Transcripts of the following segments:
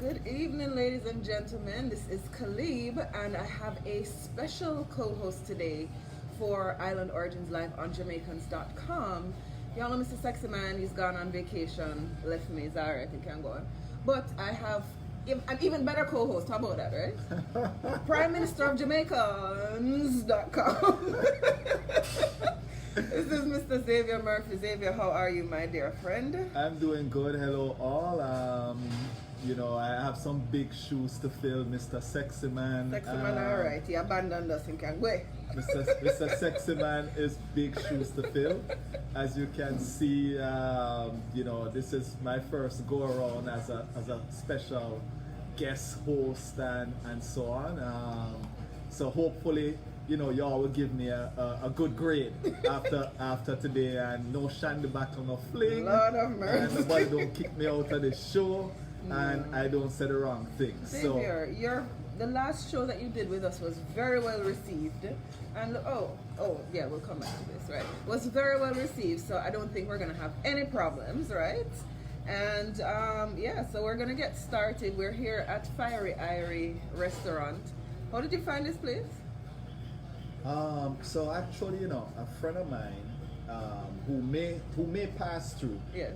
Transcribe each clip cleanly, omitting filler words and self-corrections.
Good evening, ladies and gentlemen. This is Calibe, and I have a special co-host today for Island Origins Live on Jamaicans.com. Y'all know Mr. Sexy Man, he's gone on vacation, left me, it's alright, he can go on. But I have an even better co-host, how about that, right? Prime Minister of Jamaicans.com. This is Mr. Xavier Murphy. Xavier, how are you, my dear friend? I'm doing good. Hello, all. I have some big shoes to fill, Mr. Sexy Man. Sexy Man, alright. He abandoned us in Kangwe. Mr. Sexy Man is big shoes to fill. As you can see, this is my first go around as a special guest host and so on. So hopefully, y'all will give me a good grade after today, and no shandy battle, no fling. Lord of mercy. And nobody don't kick me out of the show, and I don't say the wrong thing. Xavier, the last show that you did with us was very well received, and yeah, we'll come back to this, right? Was very well received, so I don't think we're gonna have any problems, right? And so we're gonna get started. We're here at Fiery Irie Restaurant. How did you find this place? So actually, a friend of mine who may pass through. Yes.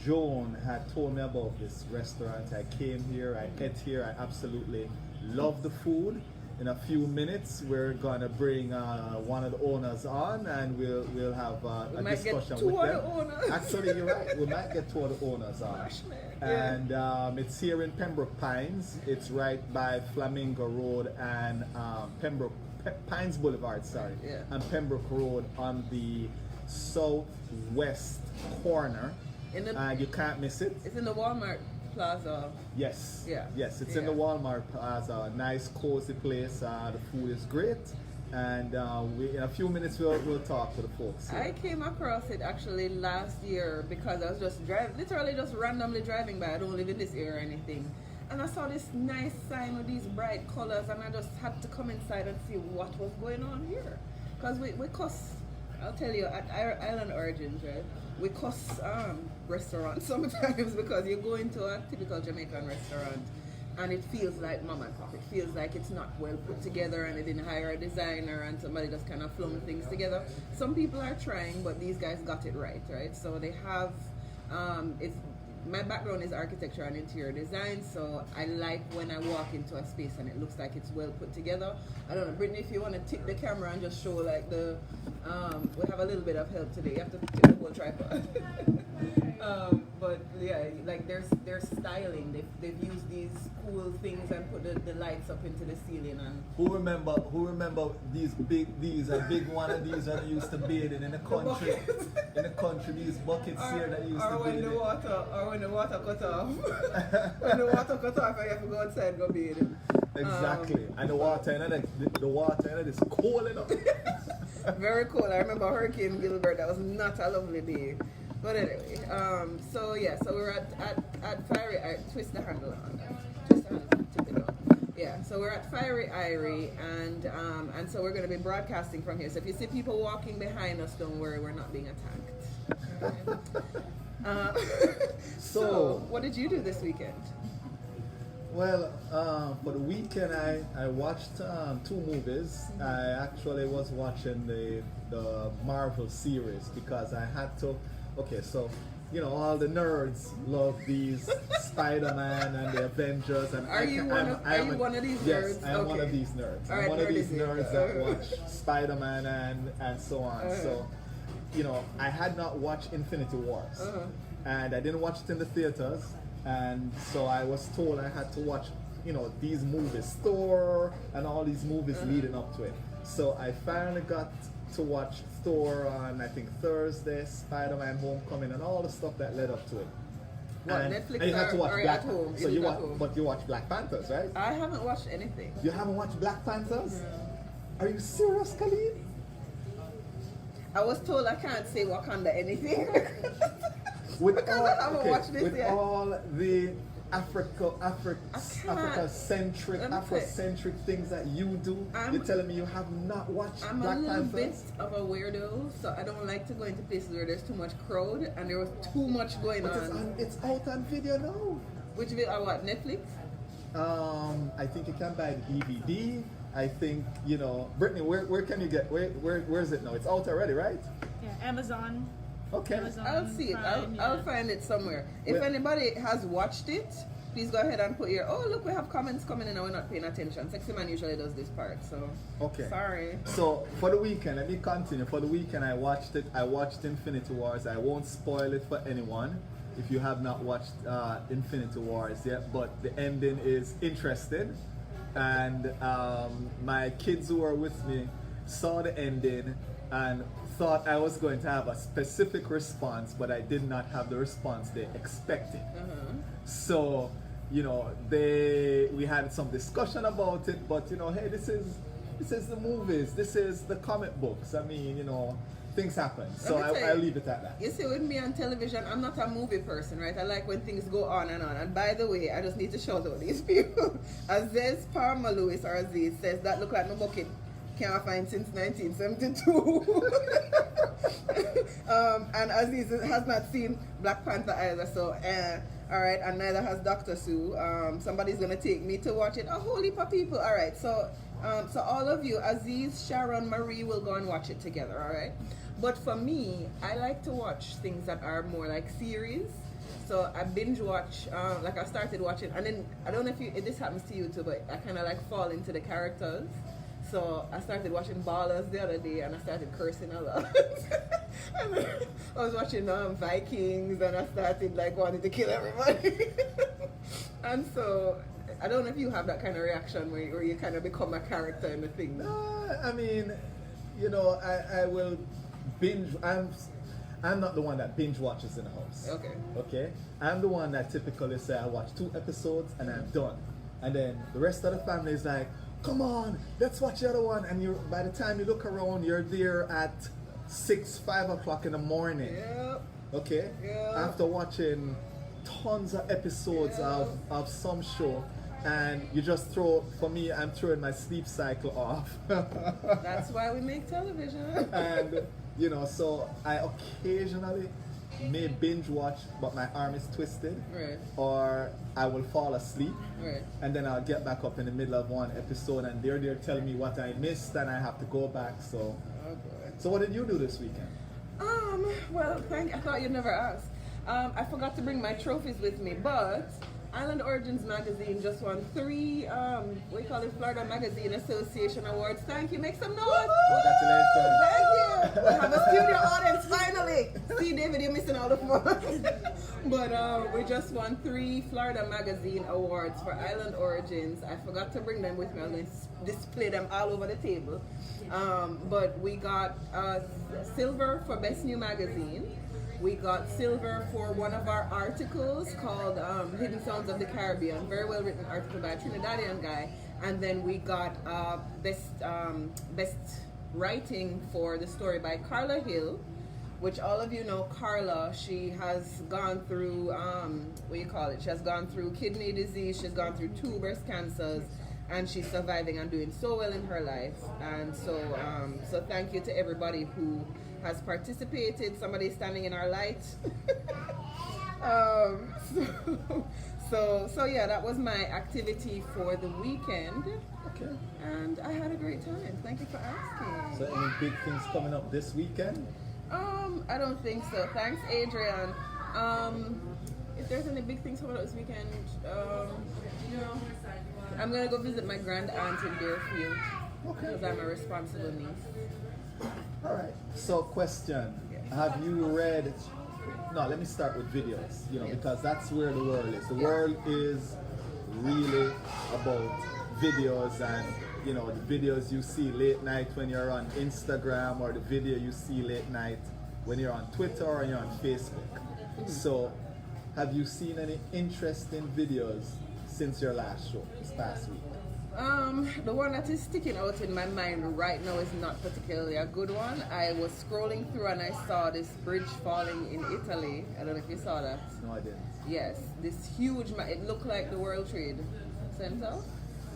Joan had told me about this restaurant. I came here, I ate here, I absolutely love the food. In a few minutes, we're gonna bring one of the owners on, and we'll have a discussion with them. Owners. Actually, you're right. We might get two of the owners on. Gosh, man. And it's here in Pembroke Pines. It's right by Flamingo Road and Pines Boulevard, sorry, and Pembroke Road on the southwest corner. You can't miss it. It's in the Walmart Plaza. Yes. Yeah. Yes, it's in the Walmart Plaza. Nice, cozy place. The food is great, and in a few minutes we'll talk to the folks here. I came across it actually last year because I was just randomly driving by. I don't live in this area or anything. And I saw this nice sign with these bright colors, and I just had to come inside and see what was going on here. Because we cuss, I'll tell you, at Island Origins, right? We cuss restaurants sometimes because you go into a typical Jamaican restaurant and it feels like mom and pop. It feels like it's not well put together, and they didn't hire a designer, and somebody just kind of flung things together. Some people are trying, but these guys got it right? So they have, my background is architecture and interior design, so I like when I walk into a space and it looks like it's well put together. I don't know, Brittany, if you want to tip the camera and just show like we have a little bit of help today. You have to tip the whole tripod. But yeah, like their styling. They've used these cool things and put the lights up into the ceiling. And who remember these big one of these that I used to bathe in the country? In the country, these buckets here that used to bathe in. When the water cut off. When the water cut off, I have to go outside and go bathe. Exactly. And the water is cold enough. Very cool. I remember Hurricane Gilbert. That was not a lovely day. But anyway, so we're at Fiery Irie. Twist the handle on that. Twist the handle, tip it on. Yeah, so we're at Fiery Irie, and so we're going to be broadcasting from here. So if you see people walking behind us, don't worry, we're not being attacked. So what did you do this weekend? Well, for the weekend, I watched 2 movies. I actually was watching the Marvel series because I had to. Okay, so all the nerds love these Spider-Man and the Avengers, and are you one of these nerds? Yes, I'm one of these nerds. All right, I'm one of these nerds that watch Spider-Man and so on. So, I had not watched Infinity Wars, and I didn't watch it in the theaters. And so I was told I had to watch, these movies, Thor, and all these movies leading up to it. So I finally got to watch Thor on, I think, Thursday, Spider-Man Homecoming, and all the stuff that led up to it. What, and Netflix you have to watch or Black, at home? so but you watch Black Panthers, right? I haven't watched anything. You haven't watched Black Panthers? No. Are you serious, Calibe? I was told I can't say Wakanda anything. With all, I haven't watched this with yet. all the Afrocentric things that you do, you're telling me you have not watched Black Panthers? I'm a little bit of a weirdo, so I don't like to go into places where there's too much crowd and there was too much going on. It's out on video now. Which video? What, Netflix? I think you can buy the DVD. I think, you know, Brittany, where can you get, where is it now? It's out already, right? Yeah, Amazon. Okay. Amazon I'll see it. Prime, I'll find it somewhere. If anybody has watched it, please go ahead and put your, oh look, we have comments coming in and we're not paying attention. Sexy Man usually does this part, so Okay. sorry. So for the weekend, let me continue. For the weekend, I watched Infinity Wars. I won't spoil it for anyone if you have not watched Infinity Wars yet, but the ending is interesting. And my kids who were with me saw the ending and thought I was going to have a specific response, but I did not have the response they expected. So, you know, we had some discussion about it, but you know, hey, this is the movies, this is the comic books. I mean, you know, things happen. So I'll leave it at that. You see, with me on television, I'm not a movie person, right? I like when things go on and on. And by the way, I just need to shout out these people. Aziz Parma Lewis, or Aziz, says that look like my bucket can't find since 1972. And Aziz has not seen Black Panther either, so alright, and neither has Dr. Sue. Somebody's gonna take me to watch it. A whole heap of people. Alright, so all of you, Aziz, Sharon, Marie, will go and watch it together, alright? But for me, I like to watch things that are more like series. So I binge watch, like I started watching, and then I don't know if this happens to you too, but I kind of like fall into the characters. So I started watching Ballers the other day, and I started cursing a lot. And then I was watching Vikings, and I started like wanting to kill everybody. And so I don't know if you have that kind of reaction where you kind of become a character in the thing. I mean, you know, I will binge. I'm not the one that binge watches in the house. Okay. I'm the one that typically say I watch 2 episodes and I'm done, and then the rest of the family is like, come on, let's watch the other one. And by the time you look around, you're there at 5 o'clock in the morning. Yep. Okay? Yep. After watching tons of episodes of some show, and you just for me, I'm throwing my sleep cycle off. That's why we make television. And, you know, so I occasionally may binge watch, but my arm is twisted, Right. or I will fall asleep, Right. and then I'll get back up in the middle of one episode, and they're telling me what I missed, and I have to go back. So, Oh boy. so what did you do this weekend? Well, I thought you'd never ask. I forgot to bring my trophies with me, but Island Origins magazine just won 3, we call it Florida Magazine Association Awards. Thank you. Make some noise. Congratulations. Thank you. We have a studio audience finally. See, David, you're missing all the fun. But we just won 3 Florida Magazine Awards for Island Origins. I forgot to bring them with me. I'm going to display them all over the table. But we got silver for Best New Magazine. We got silver for one of our articles called Hidden Sounds of the Caribbean. Very well written article by a Trinidadian guy. And then we got best writing for the story by Carla Hill, which all of you know Carla. She has gone through, she has gone through kidney disease, she's gone through 2 breast cancers, and she's surviving and doing so well in her life. And so thank you to everybody who has participated. Somebody standing in our light. So yeah, that was my activity for the weekend. Okay. And I had a great time. Thank you for asking. So any big things coming up this weekend? I don't think so. Thanks, Adrian. If there's any big things coming up this weekend, I'm gonna go visit my grand aunt in Deerfield. Okay. Because I'm a responsible niece. All right. So question: have you read? No, let me start with videos. You know, because that's where the world is. The world is really about videos, and you know, the videos you see late night when you're on Instagram, or the video you see late night when you're on Twitter or you're on Facebook. So, have you seen any interesting videos since your last show this past week? The one that is sticking out in my mind right now is not particularly a good one. I was scrolling through and I saw this bridge falling in Italy. I don't know if you saw that. No, I didn't. Yes, this huge, it looked like the World Trade Center.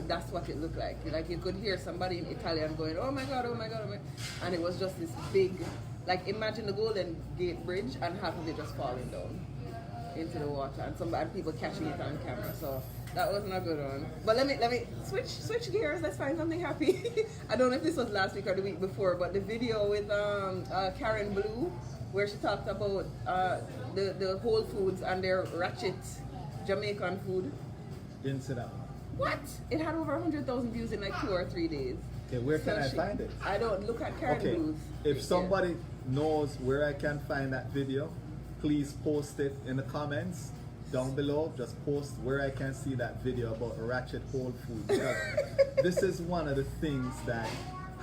That's what it looked like. Like you could hear somebody in Italian going, oh my God, oh my God, oh my God. And it was just this big, like imagine the Golden Gate Bridge and half of it just falling down. into the water, and some bad people catching it on camera. So that wasn't a good one. But let me switch gears. Let's find something happy. I don't know if this was last week or the week before, but the video with Karen Blue, where she talked about the Whole Foods and their ratchet Jamaican food. Didn't see that. What? It had over 100,000 views in like 2 or 3 days. Okay, where can I find it? I don't look at Karen Blue's. If somebody knows where I can find that video, please post it in the comments down below. Just post where I can see that video about ratchet Whole Foods. Because this is one of the things that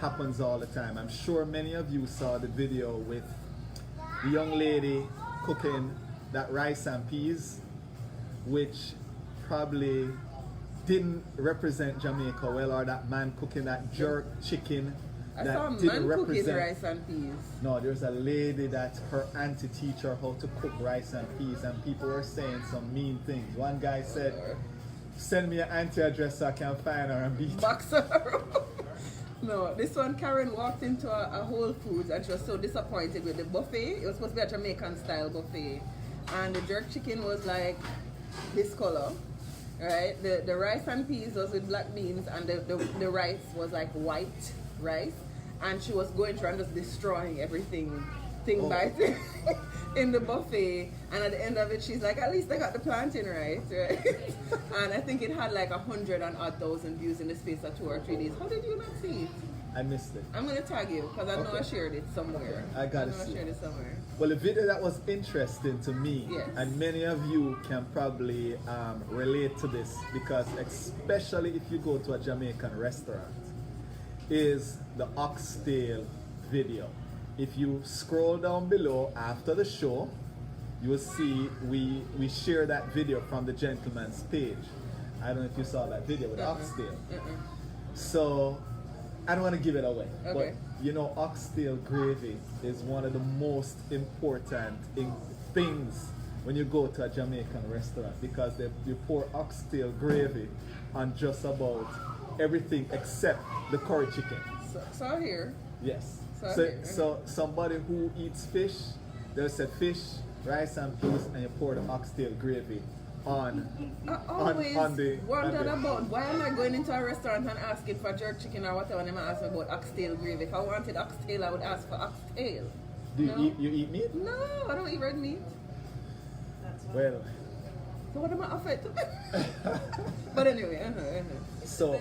happens all the time. I'm sure many of you saw the video with the young lady cooking that rice and peas, which probably didn't represent Jamaica well, or that man cooking that jerk chicken I that saw a didn't man cooking represent. rice and peas. No, there's a lady that her auntie teach her how to cook rice and peas, and people were saying some mean things. One guy said, "Send me your auntie address so I can find her and beat her." Box her. No, this one, Karen walked into a Whole Foods and she was so disappointed with the buffet. It was supposed to be a Jamaican style buffet, and the jerk chicken was like this color. Right, the rice and peas was with black beans, and the rice was like white rice, and she was going through and just destroying everything thing by thing in the buffet, and at the end of it she's like, at least I got the plantain right? And I think it had like 100,000 views in the space of 2 or 3 days. How did you not see it? I missed it. I'm gonna tag you because I know I shared it somewhere. I gotta see I shared it somewhere. Well, the video that was interesting to me, Yes. and many of you can probably relate to this, because especially if you go to a Jamaican restaurant, is the oxtail video. If you scroll down below after the show, you will see we share that video from the gentleman's page. I don't know if you saw that video with oxtail. So I don't want to give it away, Okay. but you know, oxtail gravy is one of the most important things when you go to a Jamaican restaurant, because you pour oxtail gravy on just about everything except the curry chicken. So here. Yes. So So somebody who eats fish, they'll say fish, rice and peas, and you pour the oxtail gravy on. I always wondered about why am I going into a restaurant and asking for jerk chicken or whatever, and they ask me about oxtail gravy. If I wanted oxtail, I would ask for oxtail. Do you eat meat? No, I don't eat red meat. Well, So what am I offered? But anyway, so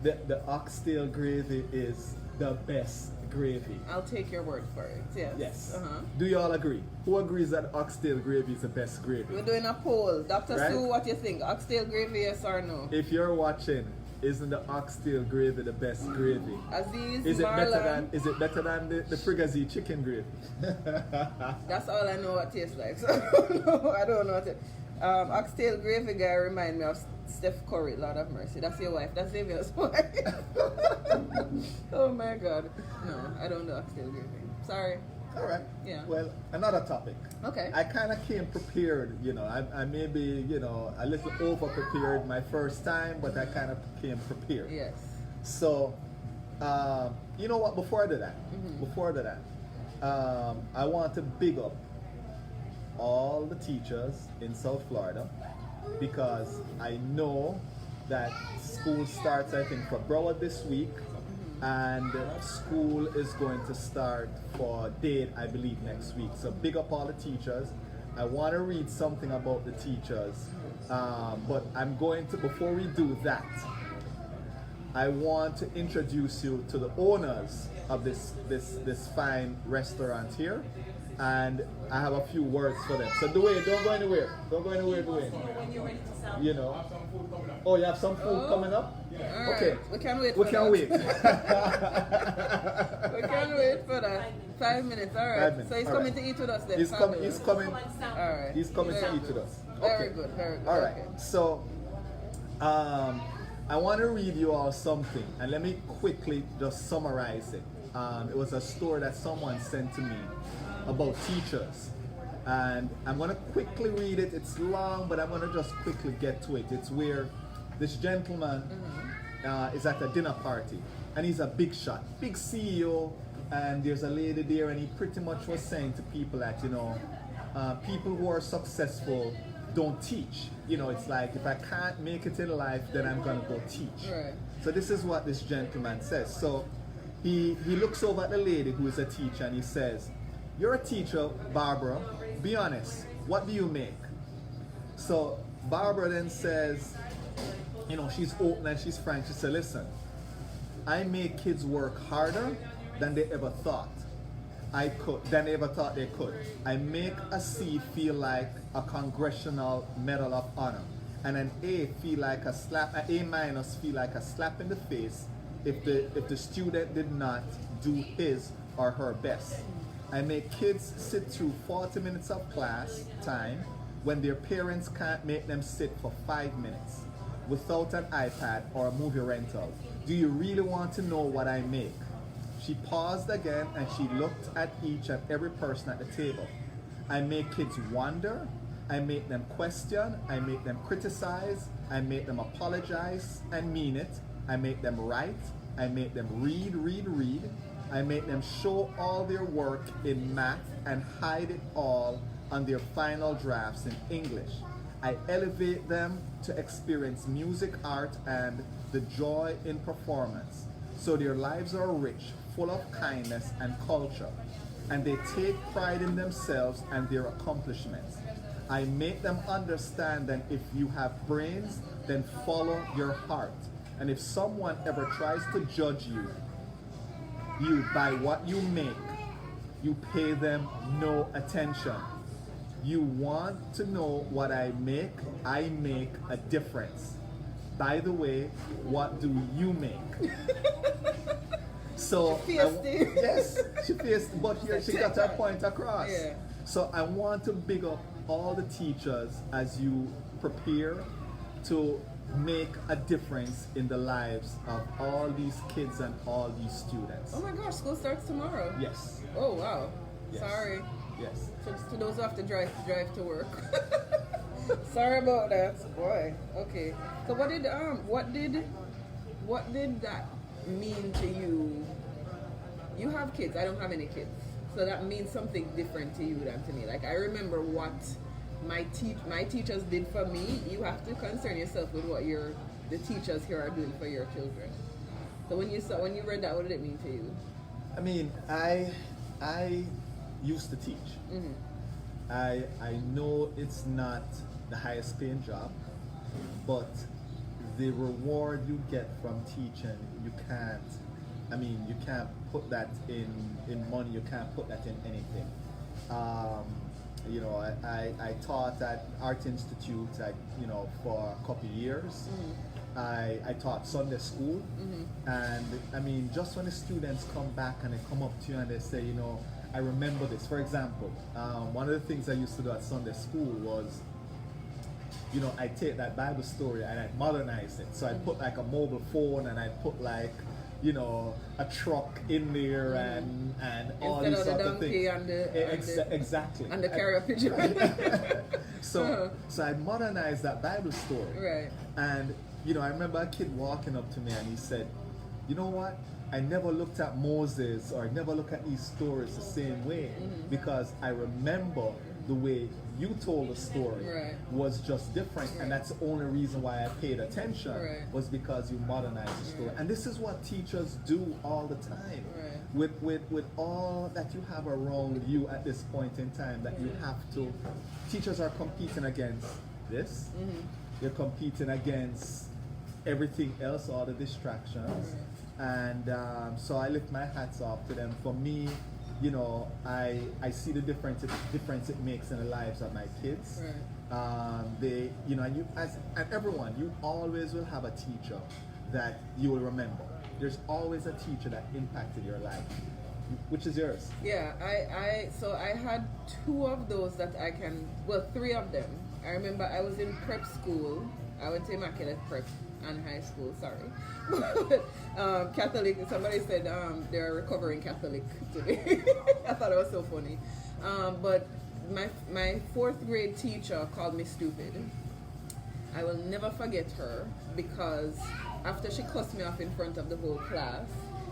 the oxtail gravy is the best gravy. I'll take your word for it. Yes. Yes. Uh-huh. Do you all agree? Who agrees that oxtail gravy is the best gravy? We're doing a poll. Dr. Right? Sue, what do you think? Oxtail gravy, yes or no? If you're watching, isn't the oxtail gravy the best gravy? Aziz, Is it Marlon, better than the frigassee chicken gravy? that's all I know what tastes like. So I don't know what it. Oxtail gravy guy remind me of Steph Curry, Lord of Mercy. That's your wife. That's Xavier's wife. Oh my God. No, I don't do oxtail gravy. Sorry. All right. Yeah. Well, another topic. Okay. I kind of came prepared, you know. I may be, you know, a little over prepared my first time, but I kind of came prepared. Yes. So, you know what? Before I do that, I want to big up all the teachers in South Florida, because I know that school starts, I think, for Broward this week, and school is going to start for Dade, I believe, next week. So big up all the teachers. I want to read something about the teachers, but I'm going to, before we do that, I want to introduce you to the owners of this fine restaurant here, and I have a few words for them. So Dwayne, don't go anywhere. Don't go anywhere, Dwayne. When you're ready to sell. You know. Oh, you have some food coming up? All Okay. right. We can wait. We for can that. wait. We can wait for that. 5 minutes. All right. 5 minutes. So he's All coming right. to eat with us then. He's coming. He's coming. All right. He's coming to Very eat with good. us. Very Okay. good. Very good. All right. Okay. So, I want to read you all something, and let me quickly just summarize it. It was a story that someone sent to me about teachers, and I'm going to quickly read it. It's long, but I'm going to just quickly get to it. It's where this gentleman is at a dinner party, and he's a big shot, big CEO, and there's a lady there, and he pretty much was saying to people that, you know, people who are successful don't teach. You know, it's like, if I can't make it in life, then I'm gonna go teach. Right. So this is what this gentleman says. So he looks over at the lady who is a teacher and he says, "You're a teacher, Barbara. Be honest. What do you make?" So Barbara then says, you know, she's open and she's frank. She said, "Listen, I make kids work harder than they ever thought they could. I make a C feel like a Congressional Medal of Honor, and an A feel like an A minus feel like a slap in the face if the student did not do his or her best. I make kids sit through 40 minutes of class time when their parents can't make them sit for 5 minutes without an iPad or a movie rental. Do you really want to know what I make?" She paused again and she looked at each and every person at the table. "I make kids wonder. I make them question. I make them criticize. I make them apologize and mean it. I make them write. I make them read. I make them show all their work in math and hide it all on their final drafts in English. I elevate them to experience music, art, and the joy in performance, so their lives are rich, full of kindness and culture, and they take pride in themselves and their accomplishments. I make them understand that if you have brains, then follow your heart. And if someone ever tries to judge you by what you make, you pay them no attention. You want to know what I make a difference. By the way, what do you make?" So yes, she faced, but here she got her point across. Yeah. So I want to big up all the teachers as you prepare to make a difference in the lives of all these kids and all these students. Oh my gosh, school starts tomorrow. Yes. Oh wow. Yes. Sorry. Yes. So to those who have to drive to work. Sorry about that. Boy. Okay. So what did that mean to you? You have kids. I don't have any kids. So that means something different to you than to me. Like, I remember what my teachers did for me. You have to concern yourself with what the teachers here are doing for your children. So when you read that, what did it mean to you? I mean, I used to teach. Mm-hmm. I know it's not the highest paying job, but the reward you get from teaching, you can't put that in money, you can't put that in anything. You know, I taught at Art Institute, for a couple of years. Mm-hmm. I taught Sunday school. Mm-hmm. And I mean, just when the students come back and they come up to you and they say, you know, I remember this. For example, one of the things I used to do at Sunday school was, you know, I take that Bible story and I modernize it. So I put like a mobile phone and I put like, you know, a truck in there and all these sort of things. Exactly. And the carrier pigeon. So I modernized that Bible story. Right. And, you know, I remember a kid walking up to me and he said, you know what? I never looked at Moses or I never looked at these stories the same way because I remember the way you told the story was just different, and that's the only reason why I paid attention was because you modernized the story. And this is what teachers do all the time with all that you have around you at this point in time, that you have to. Teachers are competing against this. You're competing against everything else, all the distractions. And so I lift my hats off to them. For me, you know, I see the difference it makes in the lives of my kids. They, you know, and everyone, you always will have a teacher that you will remember. There's always a teacher that impacted your life. Which is yours? Yeah, so I had two of those that three of them. I remember I was in prep school. I went to Immaculate Prep and high school, sorry. Catholic, somebody said they're a recovering Catholic today. I thought it was so funny. But my fourth grade teacher called me stupid. I will never forget her because after she cussed me off in front of the whole class,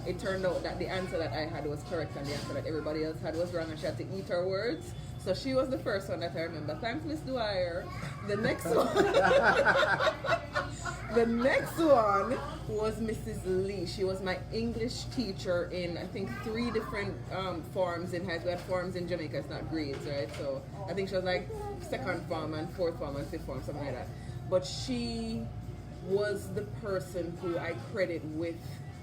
it turned out that the answer that I had was correct and the answer that everybody else had was wrong, and she had to eat her words. So she was the first one that I remember. Thanks, Miss Dwyer. The next one, the next one was Mrs. Lee. She was my English teacher in, I think, 3 different forms in high school. We had forms in Jamaica, it's not grades, right? So I think she was like 2nd form and 4th form and 5th form, something like that. But she was the person who I credit with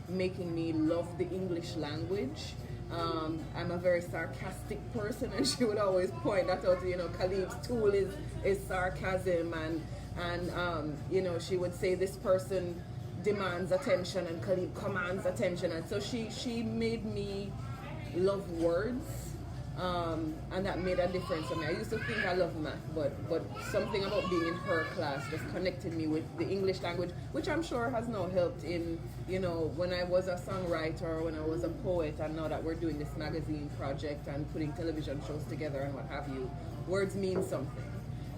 making me love the English language. I'm a very sarcastic person, and she would always point that out. You know, Calibe's tool is sarcasm, and you know, she would say this person demands attention and Calibe commands attention, and so she made me love words, and that made a difference for me. I used to think I loved math, but something about being in her class just connected me with the English language, which I'm sure has now helped in, you know, when I was a songwriter or when I was a poet, and now that we're doing this magazine project and putting television shows together and what have you, words mean something.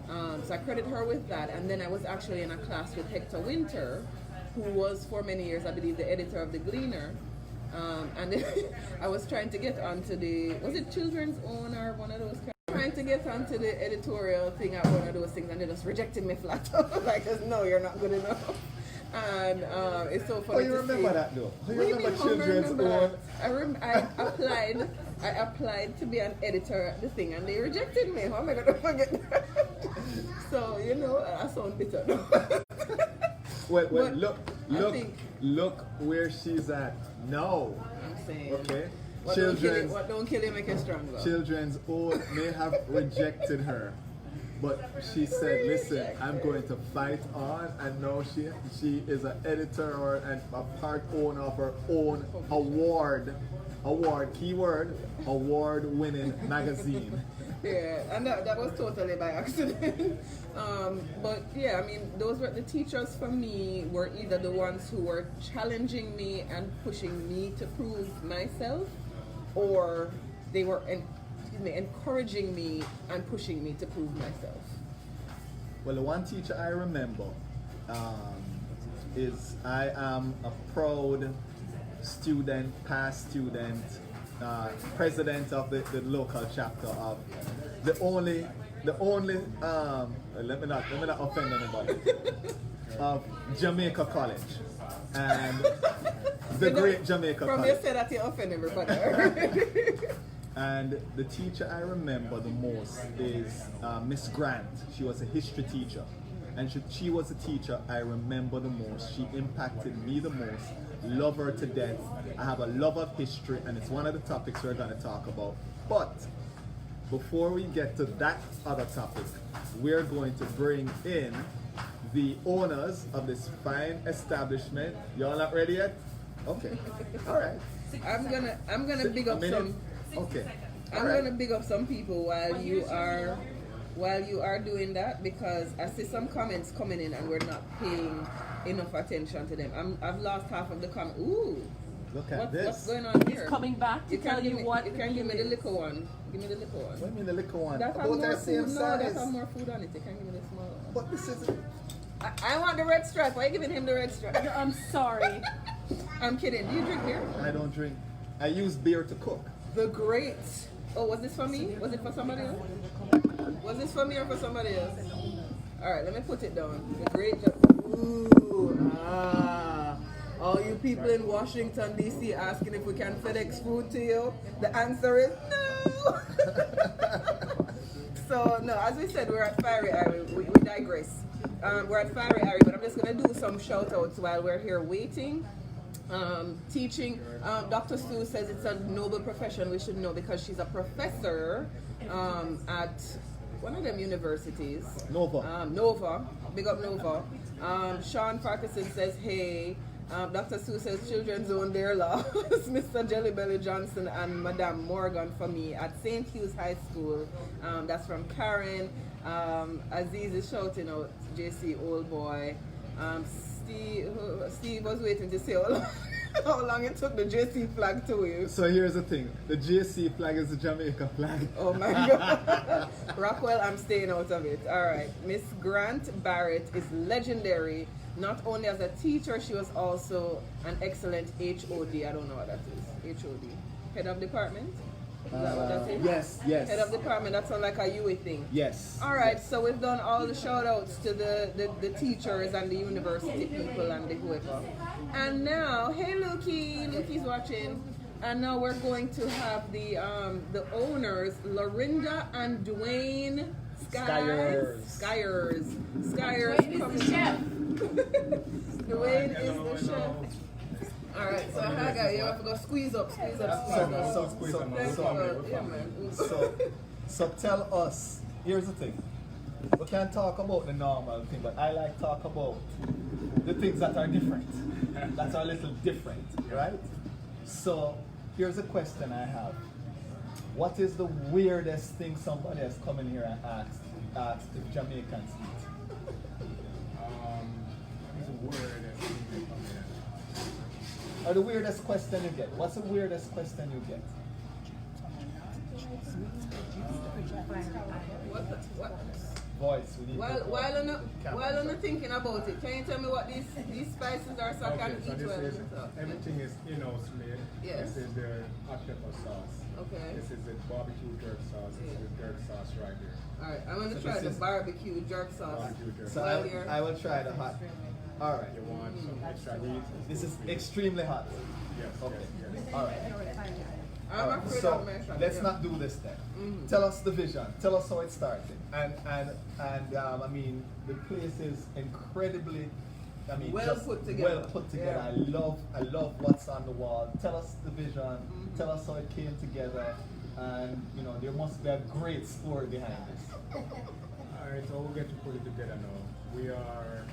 So I credit her with that. And then I was actually in a class with Hector Winter, who was for many years, I believe, the editor of The Gleaner. And I was trying to get onto was it Children's Own or one of those? Trying to get onto the editorial thing at one of those things, and they just rejected me flat out. Like, no, you're not good enough. And it's so funny. Oh, you remember that though? Oh, you remember Children's Own? I applied to be an editor at the thing, and they rejected me. How am I going to forget that? So, you know, I sound bitter. Wait, look where she's at. No. I'm saying. Okay. What don't kill you make you stronger. Children's Own may have rejected her, but she said, "Listen, I'm going to fight on." And now she is an editor and a part owner of her own award-winning magazine. Yeah, and that was totally by accident. But yeah, I mean, those were the teachers for me, were either the ones who were challenging me and pushing me to prove myself, or they were encouraging me and pushing me to prove myself. Well, the one teacher I remember is, I am a proud student, past student, president of the local chapter of the only let me not offend anybody, of Jamaica College, and the great Jamaica College. From you say that you offend everybody. And the teacher I remember the most is Miss Grant. She was a history teacher, and she was the teacher I remember the most. She impacted me the most. Love her to death. I have a love of history, and it's one of the topics we're going to talk about. But before we get to that other topic, we're going to bring in the owners of this fine establishment. Y'all not ready yet? Okay. All right. I'm gonna big up some. Okay. I'm gonna big up some people while you are doing that, because I see some comments coming in and we're not paying enough attention to them. I've lost half of the comment. Ooh. Look at this. What's going on here? He's coming back to tell you what. You can give me the liquor one. Give me the liquor one. What do you mean the liquor one? That has Both more are same food. No, size. that has more food on it. You can give me the small one. But this isn't. I want the red stripe. Why are you giving him the red stripe? I'm sorry. I'm kidding. Do you drink beer? I don't drink. I use beer to cook. The great. Oh, was this for me? Was it for somebody else? Was this for me or for somebody else? All right, let me put it down. The great. Ooh, all you people in Washington, D.C. asking if we can FedEx food to you, the answer is no. So, no, as we said, we're at Fiery Irie. We digress. We're at Fiery Irie, but I'm just going to do some shout outs while we're here waiting. Teaching. Dr. Sue says it's a noble profession, we should know, because she's a professor at one of them universities. Nova. Nova. Big up Nova. Sean Parkinson says, hey. Dr. Sue says, children's own their laws. Mr. Jellybelly Johnson and Madame Morgan for me at St. Hugh's High School. That's from Karen. Aziz is shouting out, JC old boy. Steve was waiting to see how long it took the JC flag to wave. So here's the thing. The JC flag is the Jamaica flag. Oh my God. Rockwell, I'm staying out of it. All right. Miss Grant Barrett is legendary. Not only as a teacher, she was also an excellent HOD. I don't know what that is. HOD. Head of department? Is that what that's it? Yes, yes. Head of department, that sounds like a UE thing. Yes. Alright, so we've done all the shout outs to the teachers and the university people and the whoever. And now, hey Lukey's watching. And now we're going to have the owners, Lorinda and Dwayne Skyers. Skyers coming. chef. Dwayne is the chef. Alright, so Haga, you have to go squeeze up. So tell us, here's the thing. We can't talk about the normal thing, but I like talk about the things that are different. That are a little different, right? So here's a question I have. What is the weirdest thing somebody has come in here and asked if Jamaicans eat? It's a weirdest thing they come in. Or the weirdest question you get? What's the weirdest question you get? What? Voice. We need While I'm thinking about it, can you tell me what these spices are so I can So eat this well? is, everything is in-house made. Yes. This is the hot pepper sauce. Okay. This is the barbecue jerk sauce. This is the jerk sauce right here. Alright, I'm gonna So try this the is- barbecue jerk sauce. Barbecue jerk So sauce. I will try the hot. All right. You want some extra heat? This is extremely hot. Yes. Okay. Yes. All right. I'm afraid So of mentioning. let's not do this then. Tell us the vision. Tell us how it started. And I mean the place is incredibly. I mean, Well just put together. Well put together. Yeah. I love what's on the wall. Tell us the vision. Tell us how it came together. And you know there must be a great story behind this. Alright, so we'll get to put it together now. We are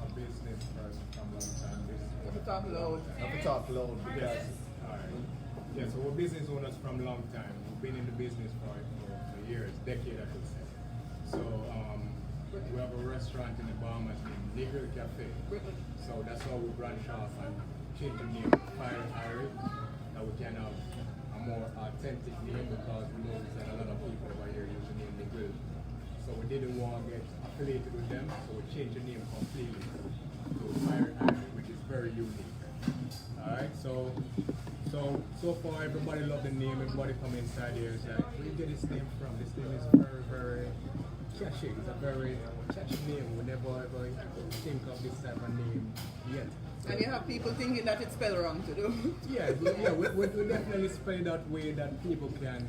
a business person from long time. If you talk loud. Have to talk loud because Yes. Alright. Yeah, so we're business owners from a long time. We've been in the business for years, decade I could say. So we have a restaurant in the Bahamas named Negro Cafe. So that's how we branch off and change the name Fiery Irie. That we can have a more authentic name because we know that a lot of people over here use the name The Grill. So we didn't want to get affiliated with them, so we changed the name completely to Fiery Irie, which is very unique. Alright, so far everybody love the name, everybody come inside here is like, where you get this name from? This name is very, very catchy. It's a very catchy name. We never ever think of this type of name yet. And you have people thinking that it's spelled wrong to do. We definitely spell it that way that people can,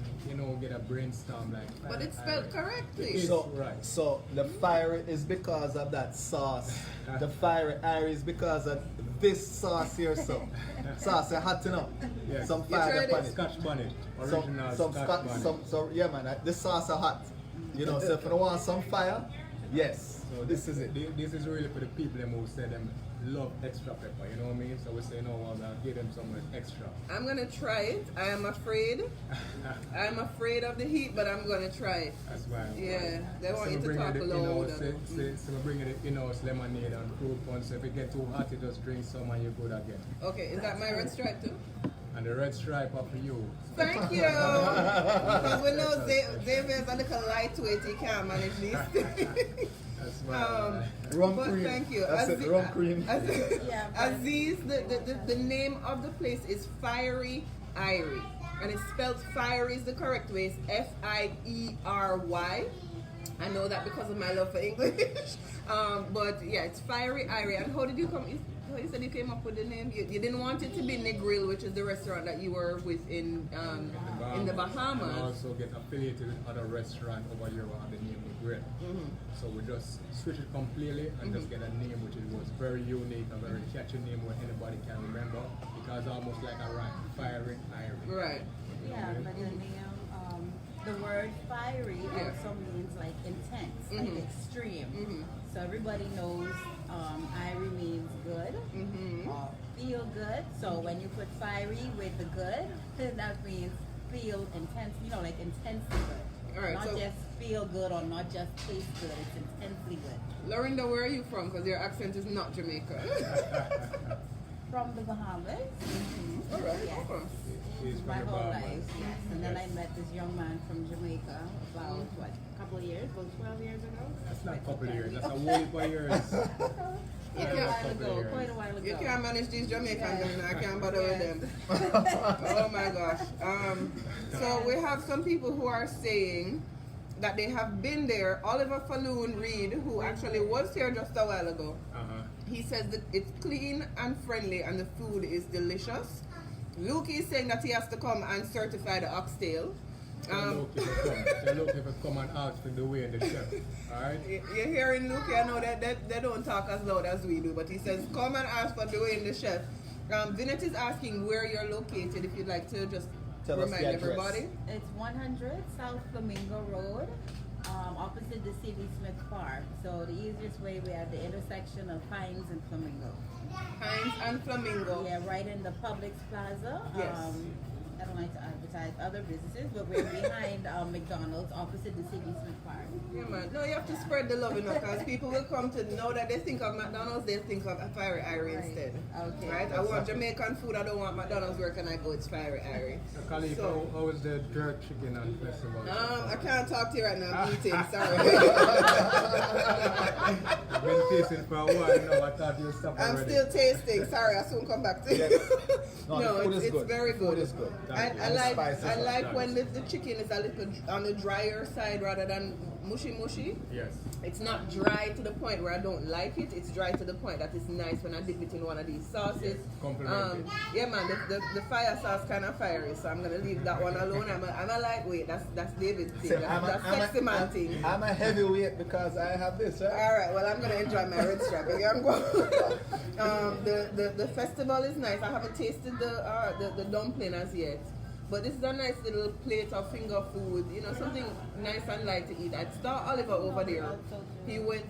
get a brainstorm like. But it's spelled correctly. It is. so right. So the fiery is because of that sauce. The fiery Irie is because of this sauce here. So sauce is hot enough. Yes. Some You tried fire it? upon it. Scotch bonnet, Some original Scotch bonnet. so yeah man, this sauce is hot. So if you want some fire, yes. So this is it. This is really for the people them who say them love extra pepper, you know what I mean? So we say, no, I'm gonna give them some extra. I'm gonna try it. I am afraid. I'm afraid of the heat, but I'm gonna try it. That's why. Yeah, they want you we're to bringing talk the loud. so we're bringing the in-house lemonade and fruit punch. So if it get too hot, you just drink some and you're good again. Okay, is that my red stripe too? And the red stripe are for you. Thank you. Because we know Xavier's a little lightweight, he can't manage this. That's why. Rum But cream. thank you. That's it, rum cream. Aziz, the name of the place is Fiery Irie. And it's spelled fiery is the correct way. It's Fiery. I know that because of my love for English. But yeah, it's Fiery Irie. And how did you come? You said you came up with the name. You didn't want it to be Negril, which is the restaurant that you were with in the Bahamas. And also get affiliated with other restaurant over here who have the name Negril. So we just switch it completely and just get a name which was very unique, a very catchy name where anybody can remember because almost like a rhyme, Fiery Irie. Right. Yeah, but the name, the word fiery also means like intense, like extreme. So everybody knows Irie means good or feel good. So when you put fiery with the good, that means feel intense, like intensely good. All right, Not so- just feel good or not just taste good, it's intensely good. Lorinda, where are you from? Because your accent is not Jamaican. From the Bahamas. All right. Yes. Okay. She's from My the whole Bahamas. life, yes. And then I Yes. met this young man from Jamaica about, a couple of years, about 12 years ago. That's not a couple of years, that's a whole heap of years. Quite a while ago. Quite a while ago. You can't manage these Jamaicans, and I can't bother with them. Oh my gosh. So we have some people who are saying that they have been there. Oliver Falloon Reed, who actually was here just a while ago, he says that it's clean and friendly and the food is delicious. Luke is saying that he has to come and certify the oxtail. Tell Luke if you come and ask for the way in the chef. Alright? You're hearing Luke, I know that they don't talk as loud as we do, but he says come and ask for the way in the chef. Vinette is asking where you're located, if you'd like to just Tell us remind the address. everybody. It's 100 South Flamingo Road, opposite the C.B. Smith Park. So the easiest way, we have the intersection of Hines and Flamingo. Hines and Flamingo. Yeah, right in the Publix Plaza. Yes. I don't like to advertise other businesses, but we're behind McDonald's, opposite the C.B. Smith Park. Yeah, man. No, you have to spread the love enough, because people will come to know that they think of McDonald's, they think of a Fiery Irie instead. Okay. Right? I want Jamaican food, I don't want McDonald's. Where can I go? It's Fiery Irie. Calibe, So- how was the jerk chicken and festival? I can't talk to you right now. I'm eating. Sorry. I've been tasting for a while now. I thought you stopped I'm already. still tasting. Sorry, I'll soon come back to you. Yes. No, the food is it's good. very The good. food is good. I And the like spices I are like nice. when the chicken is a little on the drier side rather than mushy. Yes. It's not dry to the point where I don't like it. It's dry to the point that it's nice when I dip it in one of these sauces. Yes, complimented. Yeah, man, the fire sauce kind of fiery, so I'm gonna leave that one alone. I'm a lightweight. That's David's thing. So That's sexy man thing. I'm a heavyweight because I have this, right? All right, well, I'm gonna enjoy my red stripe again. The festival is nice. I haven't tasted the dumpling as yet, but this is a nice little plate of finger food. You know, something nice and light to eat. I saw Oliver over there. He went.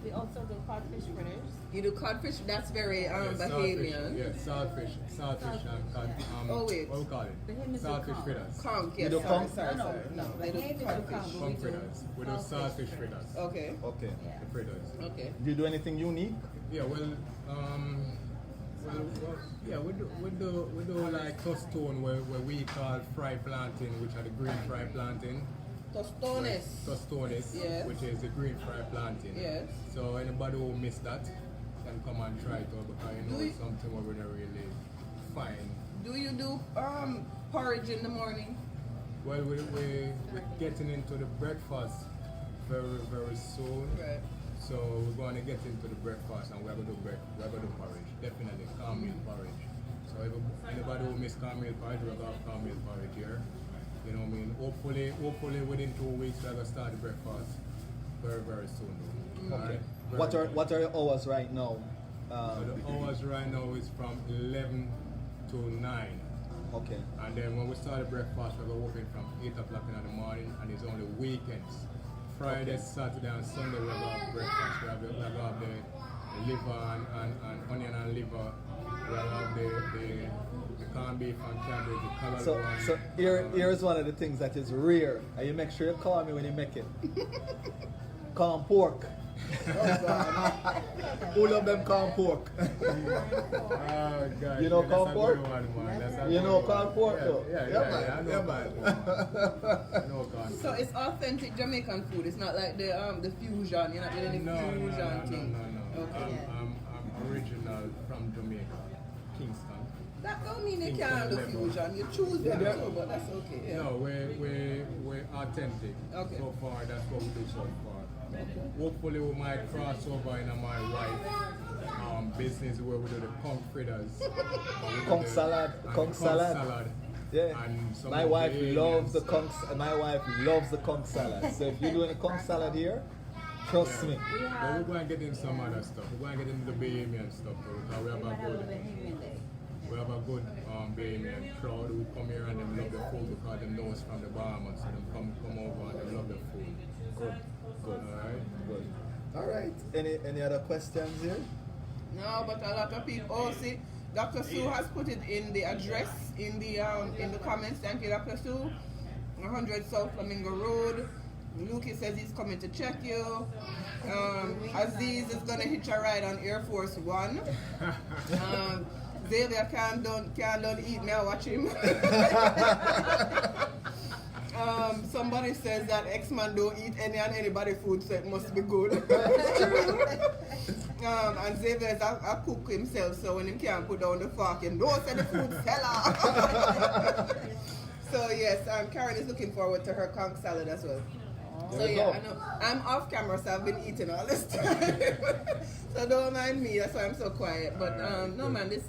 We also do codfish fritters. You do codfish. That's very Yes, Bahamian. Yes, saltfish and cod. Oh, wait. What we call it? Bahamians do Saltfish conch. fritters. Conch, You yes. do Sorry, conch? sorry, No, sorry. no, They do Bahamians do codfish. conch. Conch fritters. We do saltfish fritters. Okay. Okay. Yeah. The fritters. Okay. Do you do anything unique? Yeah, yeah, we do like tostone where we call fry plantain, which are the green fry plantain. Tostones. Tostones, Yes. which is the green fry plantain. Yes. So anybody who missed that can come and try it out because you know Do you- it's something where we don't really find. Do you do porridge in the morning? Well, we're getting into the breakfast very soon. Right. So we're going to get into the breakfast and we're going to do porridge. Definitely cornmeal porridge. So anybody who missed cornmeal porridge, we're going to have cornmeal porridge here. You know what I mean? Hopefully within 2 weeks we're going to start the breakfast very soon. Alright? What are your hours right now? So the hours right now is from 11 to 9. Okay. And then when we start the breakfast, we're open from 8 o'clock in the morning, and it's only weekends. Friday, Saturday, and Sunday, we're going to have breakfast. We're going to have the liver and onion and liver. We're going to have the corned beef and cabbage, the color So, one. so here's one of the things that is rare, and you make sure you call me when you make it. Corn pork. Who love them corn pork? Oh, God. You know that's corn a pork? good one, man. That's a You good know one. corn pork, though? Yeah, Yeah, I man. know Yeah, corn man. pork. I know corn So pork. it's authentic Jamaican food. It's not like the fusion. You're not doing any fusion thing. No. Okay. I'm original from Jamaica, Kingston. That don't mean you Think can't do level. fusion. You choose them Yeah. too, but that's okay. Yeah. No, we're authentic. Okay. So far, that's what we do so far. Hopefully, we might cross over in my wife business where we do the conch fritters, Conch salad. Conch salad. Yeah. And some My of wife the loves the aliens. conch. My wife loves the conch salad. So if you're doing a conch salad here, trust me. We But have, we're going to get in some other stuff. We're going to get into the Bahamian stuff too, because we we have might a have a good, Bahamian day. we have a good Bahamian crowd who come here and they love the food because they know it's from the Bahamas. So they come over and they love the food. Good. Good. Alright? Good. All right. Any other questions here? No, but a lot of people. Oh, see, Dr. Sue has put it in the address in the comments. Thank you, Dr. Sue. 100 South Flamingo Road. Lucas says he's coming to check you. Aziz is gonna hitch a ride on Air Force One. Xavier can't eat me. I watch him. Somebody says that X-Man don't eat any and anybody food, so it must be good. And Xavier is a cook himself, so when him can't put down the fork, you know say the food seller. So yes, Karen is looking forward to her conch salad as well. So There you yeah, go. I know. I'm off camera, so I've been eating all this time. So don't mind me. That's why I'm so quiet. But no man, this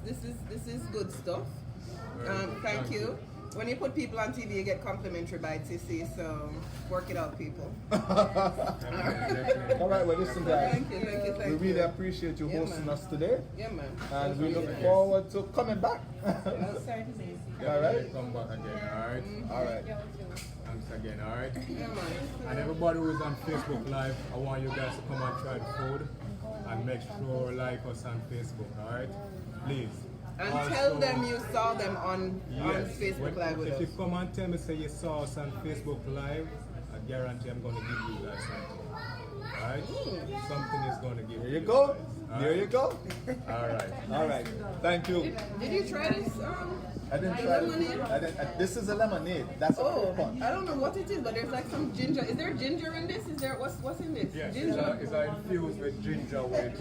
is good stuff. Thank you. When you put people on TV, you get complimentary bites. You see, so work it out, people. All right, well, listen, guys. Thank you. We really appreciate you Yeah, hosting man. us today. Yeah, man. And we look Yes. forward to coming back. Certainly. All right? Come back again, alright? All right. Thanks again, alright? Yeah, man. And everybody who is on Facebook Live, I want you guys to come and try the food and make sure like us on Facebook, alright? Please. And Also, tell them you saw them on Facebook when- Live with if us. you come and tell me say you saw us on Facebook Live, I guarantee I'm gonna give you guys something. Alright? Something is gonna give There you go. guys. There you go. Alright. All right. Thank you. Did you try this? I didn't the try lemonade? this is a lemonade. That's a fruit Oh, punch. I don't know what it is, but there's like some ginger. Is there ginger in this? Is there what's in this? Yes, Ginger. it's infused with ginger with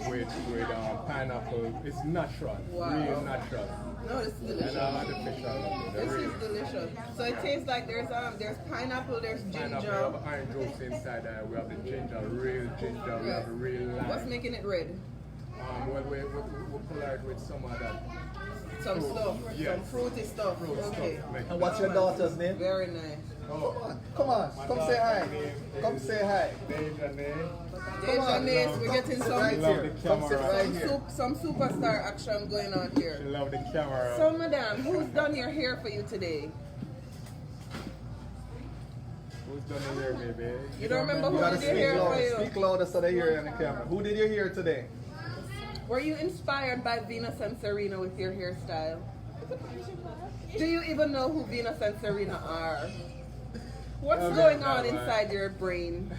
pineapple. It's natural, Wow. real natural. No, it's And delicious. artificial. This is delicious. So it tastes like there's pineapple, there's Pineapple, we ginger. have orange juice inside there. We have the ginger, real ginger. We have real lime. What's making it red? Well, we collide with some of that. Some Fruit. stuff, Yes. some fruity stuff. Fruit Okay. stuff. Make And what's your daughter's name? Very nice. Oh, Come on. my Come say daughter's hi. name Come is say hi. Deja Nay. Deja Nace, we're getting Sit some right Love here. the Come sit camera. right here. some superstar action going on She here. love the camera. So, madam, who's done your hair for you today? Who's done it here, baby? You don't remember You who gotta did your speak hair for louder. you? Speak louder so they hear you on the camera. Who did your hair today? Were you inspired by Venus and Serena with your hairstyle? Do you even know who Venus and Serena are? What's Oh, going no, on no, inside your brain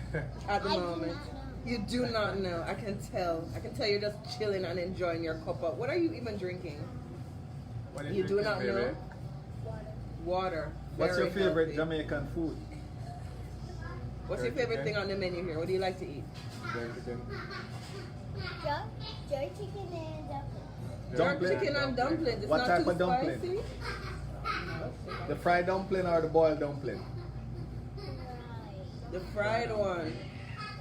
at the moment? You do not know. I can tell. I can tell you're just chilling and enjoying your cup of. What are you even drinking? What You do not baby? know? Water. What's your Very favorite healthy. Jamaican food? What's your favorite thing on the menu here? What do you like to eat? Jerk chicken. Jerk chicken and dumpling. Jerk chicken and dumplings. It's What not type too of dumpling? spicy. The fried dumpling or the boiled dumpling? The fried one.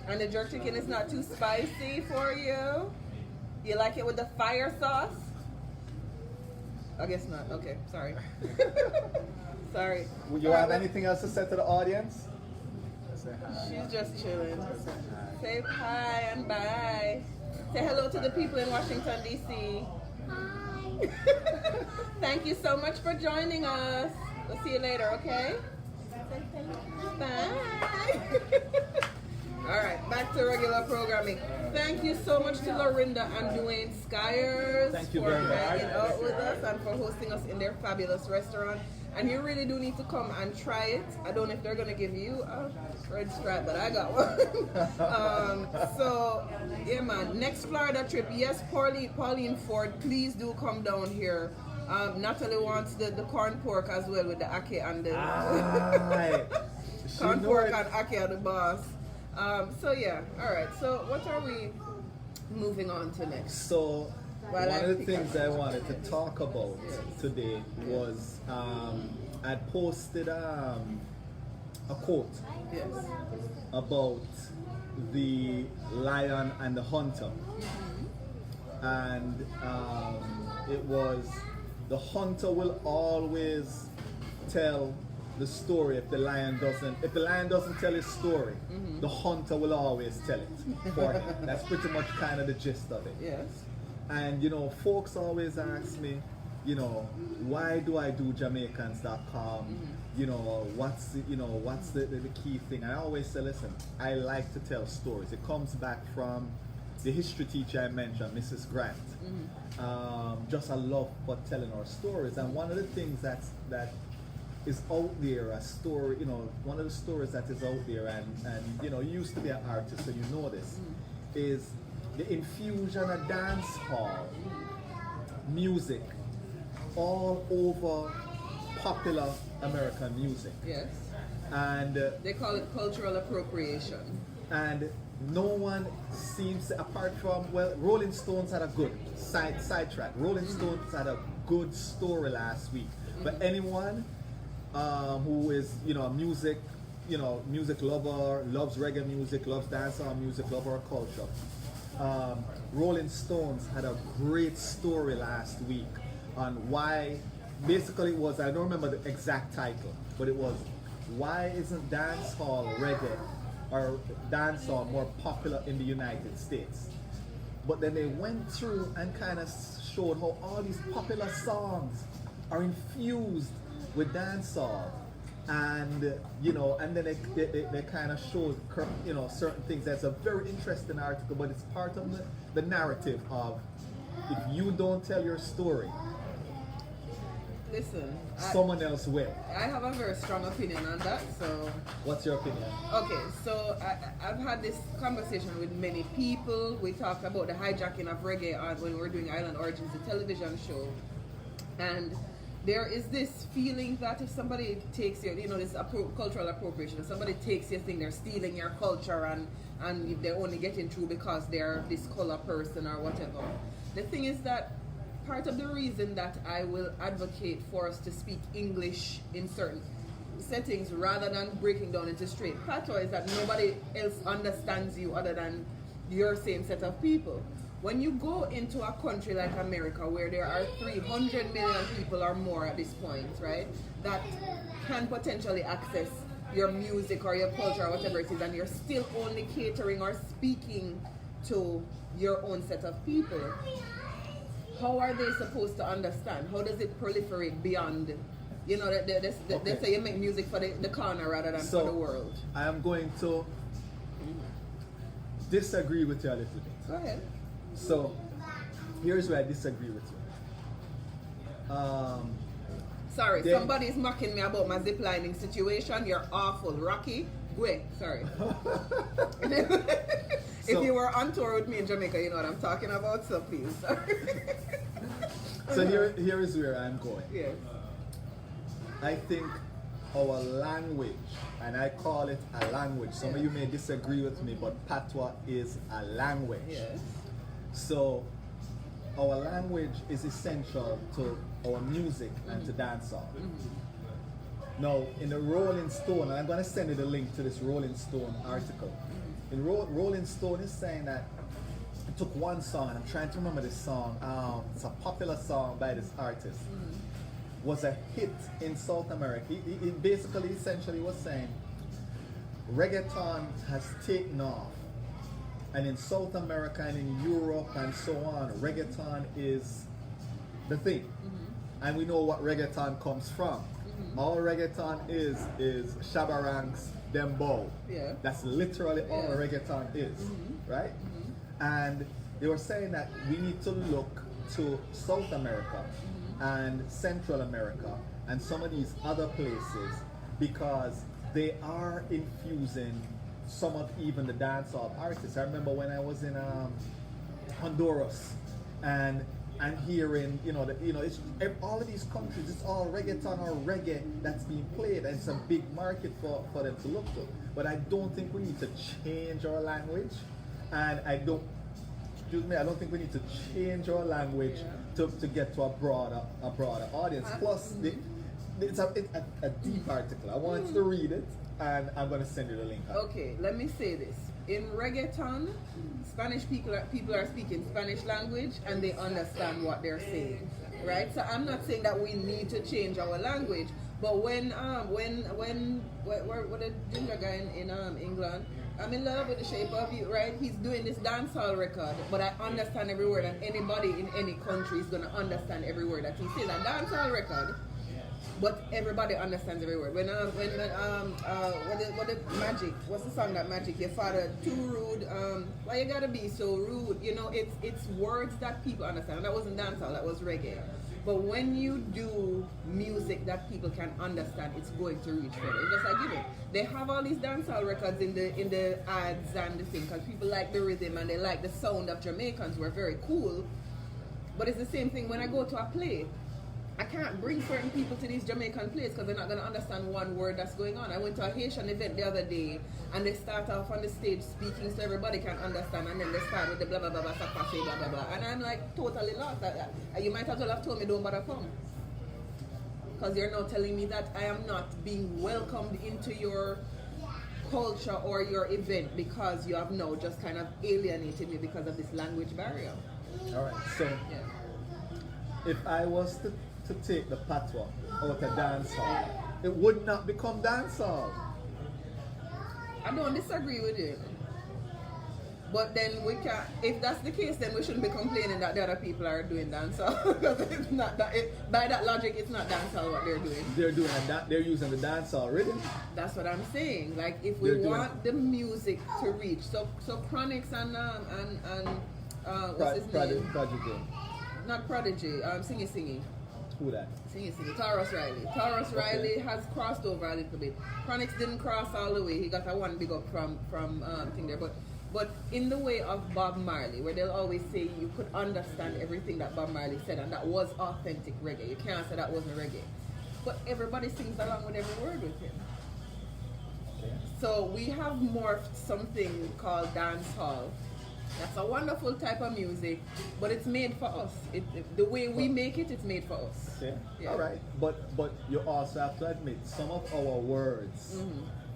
And the jerk chicken is not too spicy for you? You like it with the fire sauce? I guess not. Okay, sorry. Sorry. Would you have anything else to say to the audience? Say hi. She's just chilling. Say hi. Say hi and bye. Say hello to the people in Washington, D.C. Hi. Thank you so much for joining us. We'll see you later, okay? Bye. All right, back to regular programming. Thank you so much to Lorinda and Dwayne Skyers Thank you for very much. hanging out with us and for hosting us in their fabulous restaurant. And you really do need to come and try it. I don't know if they're going to give you a red stripe, but I got one. So, yeah, man. Next Florida trip. Yes, Pauline Ford, please do come down here. Natalie wants the corn pork as well with the ake and the Aye. She corn know pork it. and ake are the boss. So yeah, all right. So what are we moving on to next? So, Well, one I of the pick things up- I wanted to talk about today was I posted a quote Yes. about the lion and the hunter, and it was the hunter will always tell the story if the lion doesn't tell his story, the hunter will always tell it for him. That's pretty much kind of the gist of it. Yes. And folks always ask me, why do I do Jamaicans.com? What's the key thing? I always say, listen, I like to tell stories. It comes back from the history teacher I mentioned, Mrs. Grant. Just a love for telling our stories. And one of the things that is out there, a story, one of the stories that is out there, and you used to be an artist, so you know this, is the infusion of dance hall music all over popular American music. Yes. And They call it cultural appropriation. and no one seems to, apart from, well, Rolling Stones had a good sidetrack. Rolling Stones had a good story last week. But anyone who is, a music lover, loves reggae music, loves dancehall music, loves our culture. Rolling Stones had a great story last week on why, basically it was, I don't remember the exact title, but it was, why isn't dancehall reggae or dancehall more popular in the United States? But then they went through and kind of showed how all these popular songs are infused with dancehall, and and then they kind of showed certain things. That's a very interesting article, but it's part of the narrative of, if you don't tell your story, Listen, someone else will. I have a very strong opinion on that. So, What's your opinion? okay, so I've had this conversation with many people. We talked about the hijacking of reggae when we were doing Island Origins, the television show, and there is this feeling that if somebody takes your, this cultural appropriation, if somebody takes your thing, they're stealing your culture, and if they're only getting through because they're this color person or whatever. The thing is that part of the reason that I will advocate for us to speak English in certain settings rather than breaking down into straight patois is that nobody else understands you other than your same set of people. When you go into a country like America, where there are 300 million people or more at this point, right, that can potentially access your music or your culture or whatever it is, and you're still only catering or speaking to your own set of people, how are they supposed to understand? How does it proliferate beyond, they say you make music for the corner rather than for the world? I am going to disagree with you a little bit. Go ahead. So, here's where I disagree with you. Sorry, somebody's mocking me about my ziplining situation. You're awful. Rocky, go. Sorry. If you were on tour with me in Jamaica, you know what I'm talking about, so please. So here is where I'm going. Yes. I think our language, and I call it a language. Some of you may disagree with me, but patois is a language. Yes. So our language is essential to our music and to dancehall. Now, in the Rolling Stone, and I'm going to send you the link to this Rolling Stone article. In Rolling Stone is saying that it took one song, I'm trying to remember this song, it's a popular song by this artist, was a hit in South America. He basically, essentially was saying, reggaeton has taken off, and in South America and in Europe and so on, reggaeton is the thing. And we know what reggaeton comes from. All reggaeton is shabarangs, dembow. Yeah. That's literally all reggaeton is, right? And they were saying that we need to look to South America and Central America and some of these other places, because they are infusing some of even the dancehall artists. I remember when I was in Honduras and hearing, it's all of these countries, it's all reggaeton or reggae that's being played, and it's a big market for them to look to. But I don't think we need to change our language, and I don't think we need to change our language to get to a broader audience. Plus, it's a deep article. I want you to read it, and I'm going to send you the link. Okay, let me say this. In reggaeton, Spanish people are speaking Spanish language and they understand what they're saying, right? So I'm not saying that we need to change our language, but when the ginger guy in England, I'm in love with the shape of you, right? He's doing this dancehall record, but I understand every word, and anybody in any country is gonna understand every word that he says. A dancehall record, but everybody understands every word. What the Magic? What's the song that Magic? Your father too rude. Why you gotta be so rude? It's words that people understand. And that wasn't dancehall. That was reggae. But when you do music that people can understand, it's going to reach further. It's just like they have all these dancehall records in the ads and the thing, because people like the rhythm and they like the sound of Jamaicans. We're very cool. But it's the same thing when I go to a play. I can't bring certain people to these Jamaican places because they're not going to understand one word that's going on. I went to a Haitian event the other day and they start off on the stage speaking so everybody can understand, and then they start with the blah blah blah blah blah blah blah, and I'm like totally lost. You might as well have told me don't bother come, because you're now telling me that I am not being welcomed into your culture or your event because you have now just kind of alienated me because of this language barrier. Alright, so Yeah. if I was to take the patois out of dancehall, it would not become dancehall. I don't disagree with you. But then we can, if that's the case, then we shouldn't be complaining that the other people are doing dancehall. Because it's not that, by that logic, it's not dancehall what they're doing. They're doing they're using the dancehall rhythm. That's what I'm saying. Like if we want the music to reach, so Chronix and what's his name? Prodigy. Not Prodigy. Singy. Who that? Singy. Taurus Riley. Taurus Riley has crossed over a little bit. Chronix didn't cross all the way. He got a one big up from thing there, but in the way of Bob Marley, where they'll always say you could understand everything that Bob Marley said, and that was authentic reggae. You can't say that wasn't reggae. But everybody sings along with every word with him. Okay. So we have morphed something called dancehall. That's a wonderful type of music, but it's made for us. The way we make it, it's made for us. Okay. Yeah. All right. But you also have to admit some of our words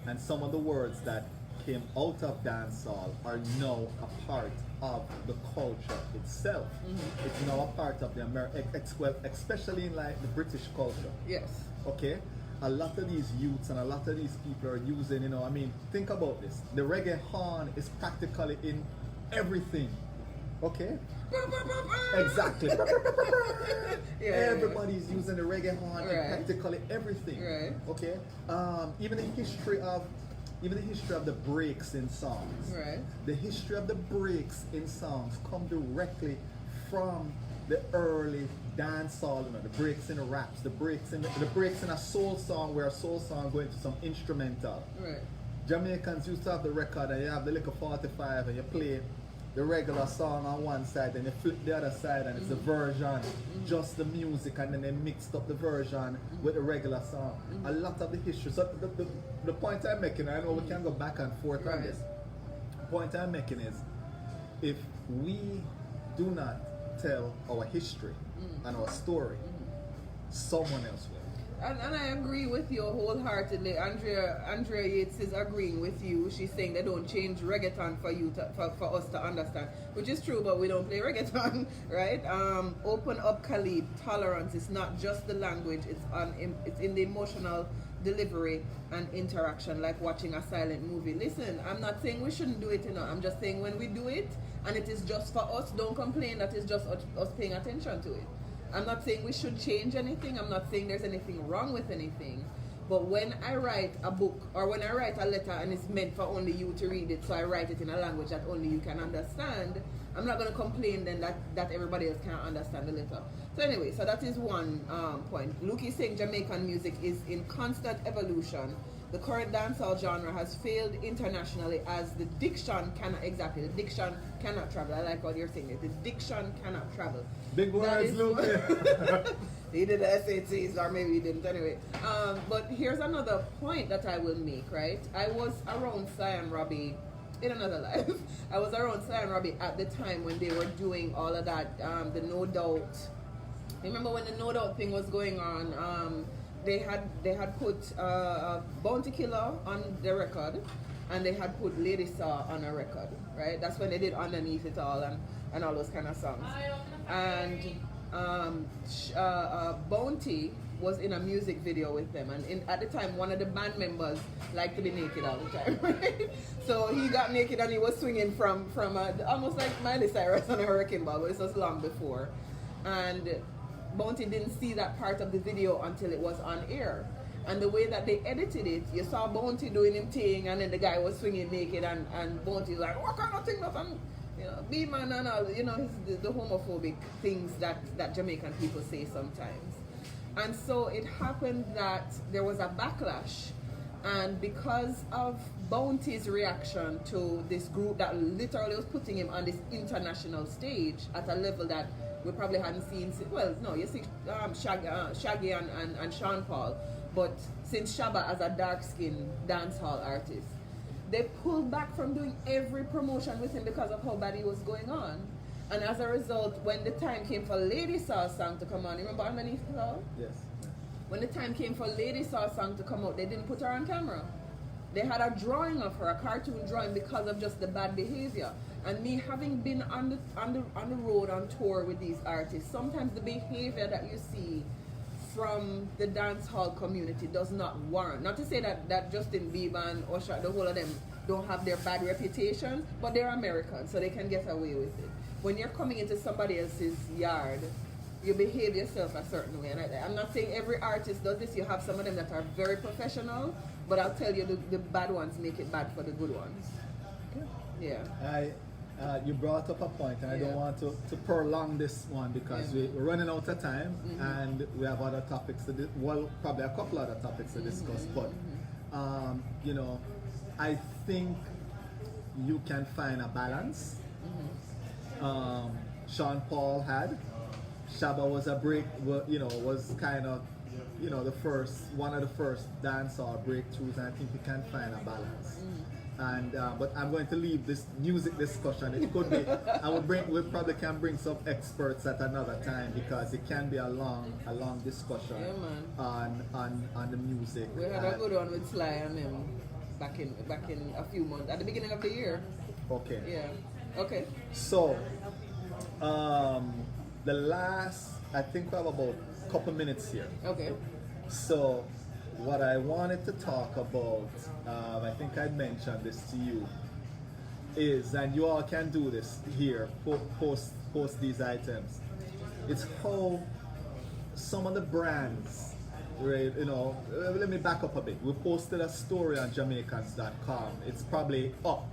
and some of the words that came out of dancehall are now a part of the culture itself. It's now a part of the especially in like the British culture. Yes. Okay? A lot of these youths and a lot of these people are using, think about this. The reggae horn is practically in everything. Okay? Exactly. Everybody's using the reggae horn in practically everything. Right. Okay? Even the history of the breaks in songs. Right. The history of the breaks in songs come directly from the early dancehall, the breaks in the raps, the breaks in a soul song, where a soul song going to some instrumental. Right. Jamaicans used to have the record and you have the little 45 and you play the regular song on one side and you flip the other side and it's a version, just the music, and then they mixed up the version with the regular song. A lot of the history. So the point I'm making, I know we can go back and forth on this. The point I'm making is, if we do not tell our history and our story, someone else will. And I agree with you wholeheartedly. Andrea Yates is agreeing with you. She's saying they don't change reggaeton for us to understand, which is true, but we don't play reggaeton, right? Open up Calibe. Tolerance is not just the language, it's in the emotional delivery and interaction, like watching a silent movie. Listen, I'm not saying we shouldn't do it, I'm just saying when we do it and it is just for us, don't complain that it's just us paying attention to it. I'm not saying we should change anything. I'm not saying there's anything wrong with anything. But when I write a book or when I write a letter and it's meant for only you to read it, so I write it in a language that only you can understand, I'm not going to complain then that everybody else can't understand the letter. So anyway, so that is one point. Luke is saying Jamaican music is in constant evolution. The current dancehall genre has failed internationally as the diction cannot travel. I like what you're saying. The diction cannot travel. Big words, Luke. He did the SATs, or maybe he didn't. Anyway, but here's another point that I will make, right? I was around Cyan Robbie in another life. I was around Cyan Robbie at the time when they were doing all of that, the No Doubt. Remember when the No Doubt thing was going on? They had put Bounty Killer on the record, and they had put Lady Saw on a record, right? That's when they did Underneath It All and all those kind of songs. And Bounty was in a music video with them, and at the time one of the band members liked to be naked all the time, right? So he got naked and he was swinging from almost like Miley Cyrus on a hurricane ball, but this was long before. And Bounty didn't see that part of the video until it was on air. And the way that they edited it, you saw Bounty doing him thing, and then the guy was swinging naked, and Bounty was like, what kind of thing that I'm, be man and all, the homophobic things that Jamaican people say sometimes. And so it happened that there was a backlash, And because of Bounty's reaction to this group that literally was putting him on this international stage at a level that we probably hadn't seen, well, no, you see Shaggy and Sean Paul, but since Shabba as a dark-skinned dancehall artist, they pulled back from doing every promotion with him because of how bad he was going on. And as a result, when the time came for Lady Saw's song to come on, you remember Underneath It All? Yes. When the time came for Lady Saw's song to come out, they didn't put her on camera. They had a drawing of her, a cartoon drawing, because of just the bad behavior. And me having been on the road on tour with these artists, sometimes the behavior that you see from the dance hall community does not warrant. Not to say that Justin Bieber and Usher, the whole of them, don't have their bad reputations, but they're Americans, so they can get away with it. When you're coming into somebody else's yard, you behave yourself a certain way. And I'm not saying every artist does this. You have some of them that are very professional, but I'll tell you the bad ones make it bad for the good ones. Yeah. You brought up a point, and I don't want to prolong this one because we're running out of time, and we have other topics to probably a couple other topics to discuss. But you know, I think you can find a balance. Sean Paul had. Shabba was was kind of, one of the first dancehall breakthroughs, and I think you can find a balance. And but I'm going to leave this music discussion. It could be we probably can bring some experts at another time because it can be a long discussion on the music. We had a good one with Sly and them back in a few months at the beginning of the year. Okay. Yeah. Okay. So the last, I think we have about a couple minutes here. Okay. So what I wanted to talk about, I think I mentioned this to you, is, and you all can do this here, post these items, it's how some of the brands, right, let me back up a bit. We posted a story on Jamaicans.com. It's probably up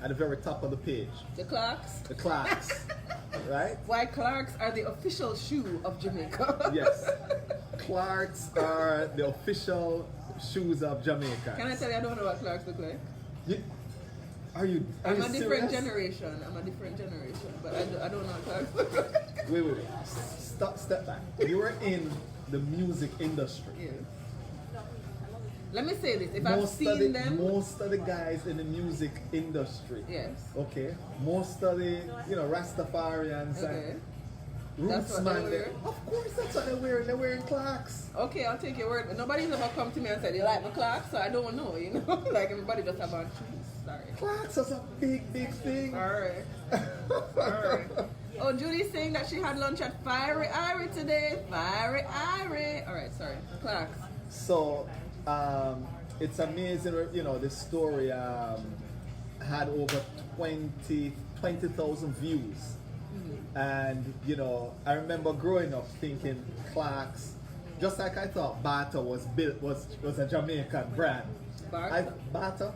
at the very top of the page. The Clarks? The Clarks, right? Why Clarks are the official shoe of Jamaica. Yes. Clarks are the official shoes of Jamaica. Can I tell you, I don't know what Clarks look like? Are you I'm a different serious? generation. But I don't know what Clarks look like. Wait. Step back. You were in the music industry. Yeah. Let me say this, if I've seen them... Most of the guys in the music industry. Yes. Okay. Most of the, Rastafarians and That's what they Rootsman. wear? Of course that's what they're wearing. They're wearing Clarks. Okay, I'll take your word. But nobody's ever come to me and said, you like my Clarks? So I don't know, Like everybody just have on shoes. Sorry. Clarks is a big thing. Alright. Oh, Judy's saying that she had lunch at Fiery Irie today. Fiery Irie. Alright, sorry. Clarks. So, it's amazing, this story had over 20,000 views. And, I remember growing up thinking Clarks, just like I thought Bata was a Jamaican brand. Bata? Bata?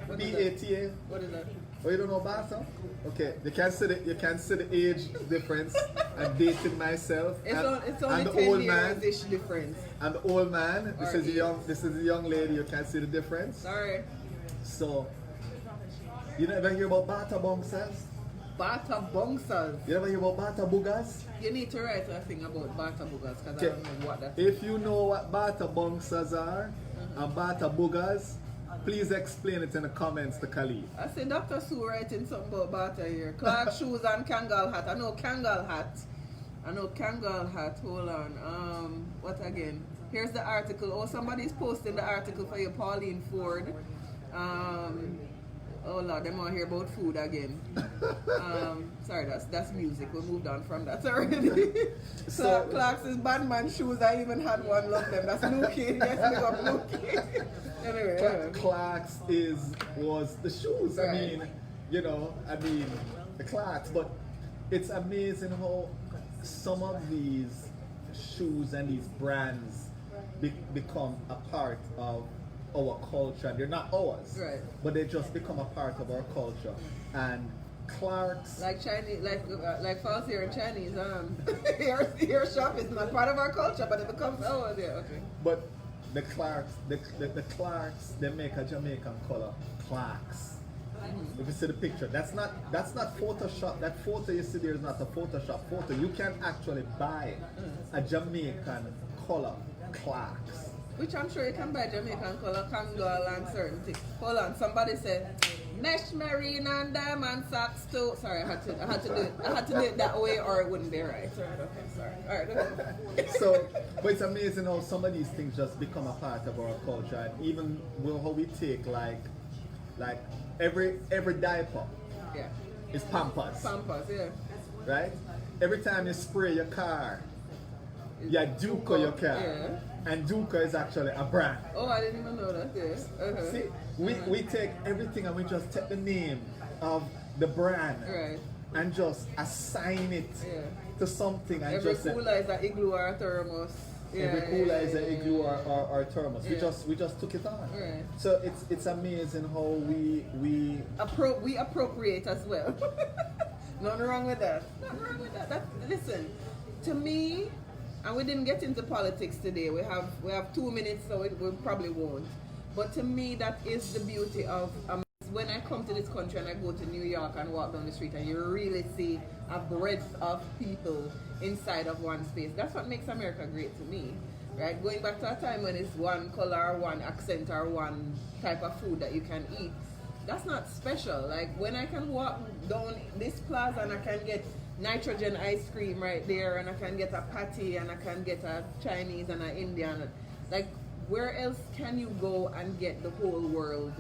What is B-A-T-A. What is that? Oh, you don't know Bata? Okay, you can see the age difference. I'm dating myself. It's only and the 10 old years-ish difference. And the old man, this is a young lady, you can see the difference. Sorry. So, you never hear about Bata Bongsas? Bata Bongsas. You never hear about Bata Bugas? You need to write a thing about Bata Bugas because I don't know what that is. If you know what Bata Bongsas are and Bata Bugas, please explain it in the comments to Calibe. I see Dr. Sue writing something about Bata here. Clark shoes and Kangal hat. I know Kangal hat. Hold on. What again? Here's the article. Oh, somebody's posting the article for you, Pauline Ford. Oh Lord, them want to hear about food again. Sorry, that's music. We moved on from that already. Clark's Batman shoes. I even had one. Love them. That's Nuki. Yes, we got Nuki. Anyway, Clark's was the shoes. Right. I mean the Clark's. But it's amazing how some of these shoes and these brands become a part of our culture. They're not ours, right? But they just become a part of our culture. And Clark's, like Chinese, like false hair in Chinese, hair shop is not part of our culture, but it becomes ours. Yeah, okay. But the Clarks, they make a Jamaican color, Clarks. If you see the picture, that's not Photoshop. That photo you see there is not a Photoshop photo. You can actually buy a Jamaican color, Clarks. Which I'm sure you can buy Jamaican color, Congo and certain things. Hold on, somebody said mesh marine and diamond socks too. Sorry, I had to do it that way or it wouldn't be right. Okay, sorry. Alright, okay. So, but it's amazing how some of these things just become a part of our culture, and even how we take like every diaper Yeah. is Pampers, Yeah. right? Every time you spray your car, you Duke your car, Yeah. and Duke is actually a brand. Oh, I didn't even know that. Yeah. Uh-huh. See, we take everything and we just take the name of the brand Right. and just assign it Yeah. to something and Every just say, cooler is an igloo or a thermos. every cooler is an igloo or thermos. Yeah. We just took it on. Right. So it's amazing how we We appropriate as well. Nothing wrong with that. Nothing wrong with that. Listen, to me, and we didn't get into politics today. We have 2 minutes, so we probably won't. But to me, that is the beauty of when I come to this country and I go to New York and walk down the street and you really see a breadth of people inside of one space. That's what makes America great to me, right? Going back to a time when it's one color, one accent, or one type of food that you can eat. That's not special. Like when I can walk down this plaza and I can get nitrogen ice cream right there, and I can get a patty, and I can get a Chinese and an Indian. Like, where else can you go and get the whole world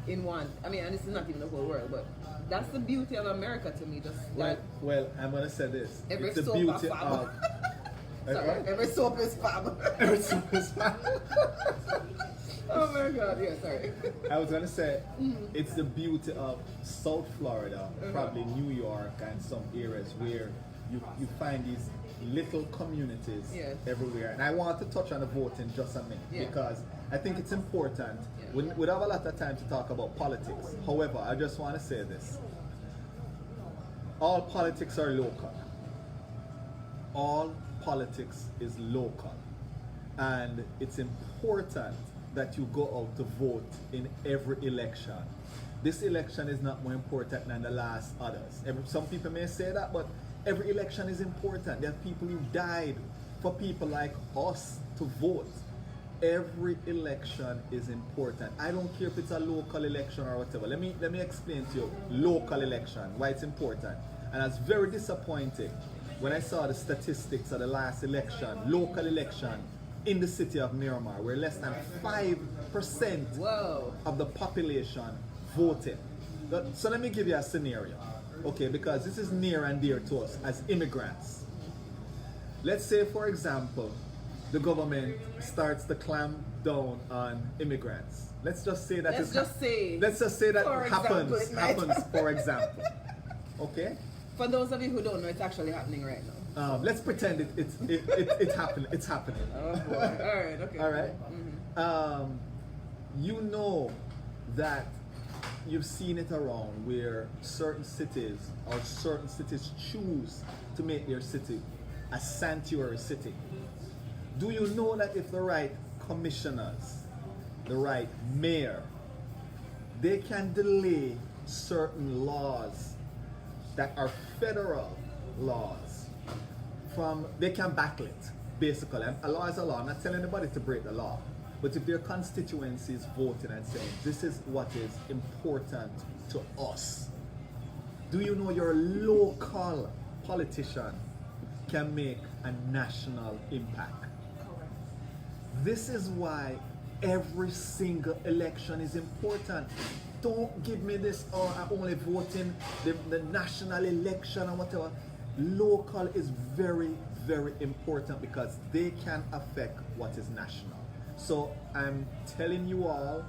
in one? I mean, and this is not even the whole world, but that's the beauty of America to me. Just that well, I'm gonna say this. every It's the soap beauty a fab. of Sorry, every soap is fab. every soap is fab. Oh my God, yeah, sorry. I was gonna say it's the beauty of South Florida, probably New York and some areas where you find these little communities Yes. everywhere. And I want to touch on the voting just a minute Yeah. because I think it's important. Yeah. We don't have a lot of time to talk about politics. However, I just want to say this. All politics are local. All politics is local. And it's important that you go out to vote in every election. This election is not more important than the last others. Some people may say that, but every election is important. There are people who died for people like us to vote. Every election is important. I don't care if it's a local election or whatever. Let me explain to you local election, why it's important. And I was very disappointed when I saw the statistics of the last election, local election, in the city of Miramar, where less than 5% Whoa. of the population voted. So let me give you a scenario, okay, because this is near and dear to us as immigrants. Let's say, for example, the government starts to clamp down on immigrants. Let's just say that Let's just say that for happens, example, it might. for example. Okay? For those of you who don't know, it's actually happening right now. Let's pretend it's happening. It's happening. Oh boy. All right. Okay. All right. You know that you've seen it around where certain cities choose to make their city a sanctuary city. Do you know that if the right commissioners, the right mayor, they can delay certain laws that are federal laws they can battle it, basically. And a law is a law. I'm not telling anybody to break the law. But if their constituency is voting and saying, this is what is important to us, do you know your local politician can make a national impact? This is why every single election is important. Don't give me this, oh, I'm only voting the national election or whatever. Local is very, very important because they can affect what is national. So I'm telling you all,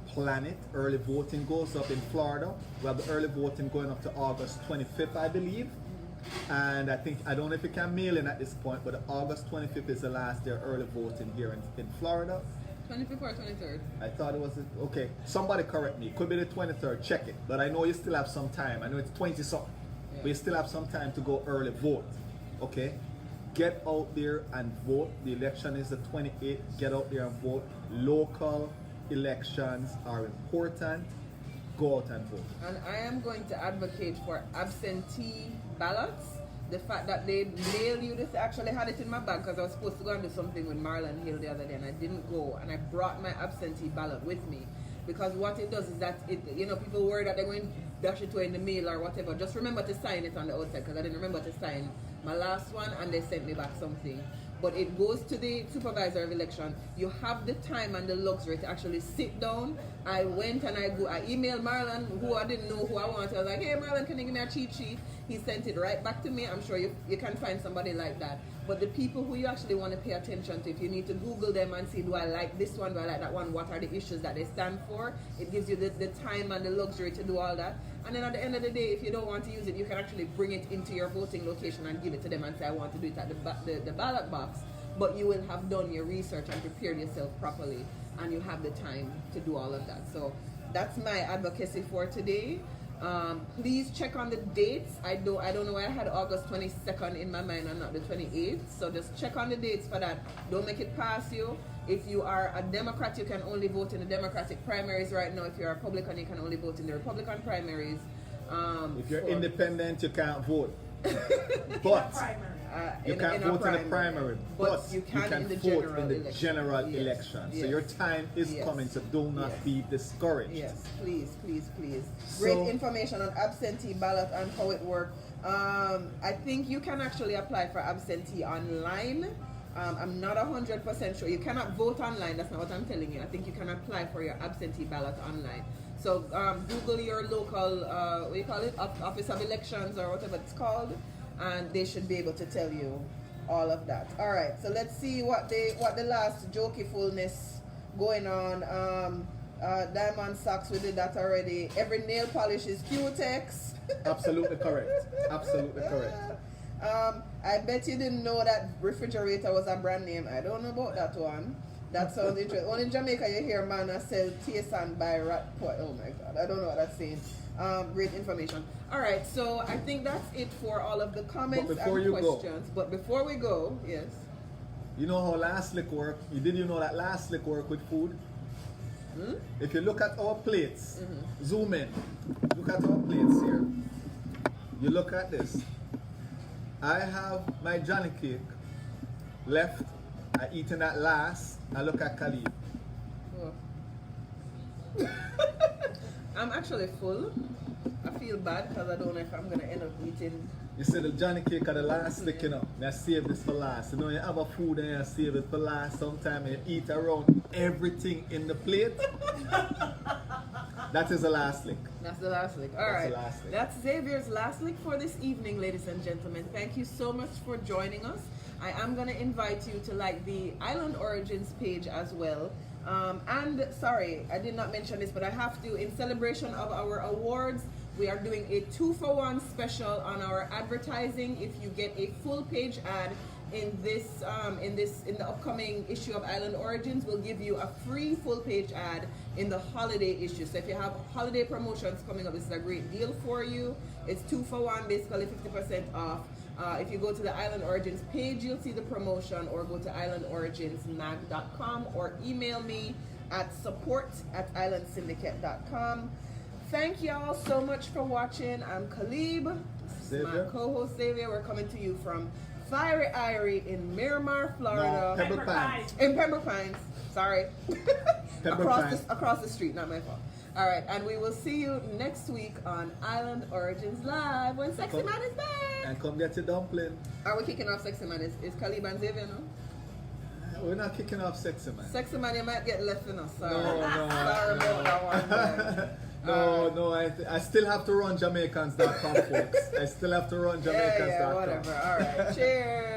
plan it. Early voting goes up in Florida. We have the early voting going up to August 25th, I believe. And I don't know if you can mail in at this point, but August 25th is the last day of early voting here in Florida. 25th or 23rd? I thought it was, okay, somebody correct me. It could be the 23rd, check it. But I know you still have some time. I know it's 20 something. Yeah. But you still have some time to go early vote, okay? get out there and vote. The election is the 28th. Get out there and vote. Local elections are important. Go out and vote. And I am going to advocate for absentee ballots. The fact that they mail you this, I actually had it in my bag because I was supposed to go and do something with Marlon Hill the other day and I didn't go, and I brought my absentee ballot with me because what it does is that people worry that they're going to dash it away in the mail or whatever. Just remember to sign it on the outside because I didn't remember to sign my last one and they sent me back something. But it goes to the supervisor of election. You have the time and the luxury to actually sit down. I went and I emailed Marlon, who I didn't know who I wanted. I was like, hey Marlon, can you give me a cheat sheet? He sent it right back to me. I'm sure you can find somebody like that. But the people who you actually want to pay attention to, if you need to Google them and see, do I like this one, do I like that one, what are the issues that they stand for? It gives you the time and the luxury to do all that. And then at the end of the day, if you don't want to use it, you can actually bring it into your voting location and give it to them and say, I want to do it at the ballot box. But you will have done your research and prepared yourself properly, and you have the time to do all of that. So that's my advocacy for today. Please check on the dates. I don't know why I had August 22nd in my mind and not the 28th. So just check on the dates for that. Don't make it pass you. If you are a Democrat, you can only vote in the Democratic primaries right now. If you're a Republican, you can only vote in the Republican primaries. If you're independent, you can't vote. But you can't vote in the primary, but you can vote in the general election. So your time is coming, so do not be discouraged. Yes, please, please, please. Great information on absentee ballot and how it works. I think you can actually apply for absentee online. I'm not 100% sure. You cannot vote online, that's not what I'm telling you. I think you can apply for your absentee ballot online. So Google your local, what do you call it, Office of Elections or whatever it's called, and they should be able to tell you all of that. All right, so let's see what the last jokeyfulness going on. Diamond socks, we did that already. Every nail polish is Q-Tex. Absolutely correct. Absolutely correct. I bet you didn't know that refrigerator was a brand name. I don't know about that one. That sounds interesting. Only in Jamaica you hear man sell taste and buy rat pot. Oh my God, I don't know what that's saying. Great information. All right, so I think that's it for all of the comments and questions. But before we go, yes. You know how last lick work? Did you know that last lick work with food? If you look at our plates, zoom in. Look at our plates here. You look at this. I have my Johnny cake left. I eaten that last. I look at Calibe. Oh. I'm actually full. I feel bad because I don't know if I'm going to end up eating. You see the Johnny cake are the last lick, you know. I save this for last. You know, you have a food and you save it for last. Sometimes you eat around everything in the plate. That is the last lick. That's the last lick. All right. That's Xavier's last lick for this evening, ladies and gentlemen. Thank you so much for joining us. I am going to invite you to like the Island Origins page as well. And sorry, I did not mention this, but I have to, in celebration of our awards, we are doing a 2-for-1 special on our advertising. If you get a full page ad in the upcoming issue of Island Origins, we'll give you a free full page ad in the holiday issue. So if you have holiday promotions coming up, this is a great deal for you. It's 2-for-1, basically 50% off. If you go to the Island Origins page, you'll see the promotion, or go to islandoriginsmag.com or email me at support@islandsyndicate.com. Thank y'all so much for watching. I'm Calibe. This is my co-host Xavier. We're coming to you from Fiery Irie in Miramar, Florida. No, Pembroke Pines. In Pembroke Pines. Sorry. Pines. Across the street, not my fault. All right, and we will see you next week on Island Origins Live when Sexy Man is back. And come get your dumpling. Are we kicking off Sexy Man? Is Calibe and Xavier, no? We're not kicking off Sexy Man. Sexy Man, you might get left in us. Sorry. No. Sorry about that one. No, I still have to run Jamaicans.com, folks. I still have to run Jamaicans.com. Yeah, whatever. All right. Cheers.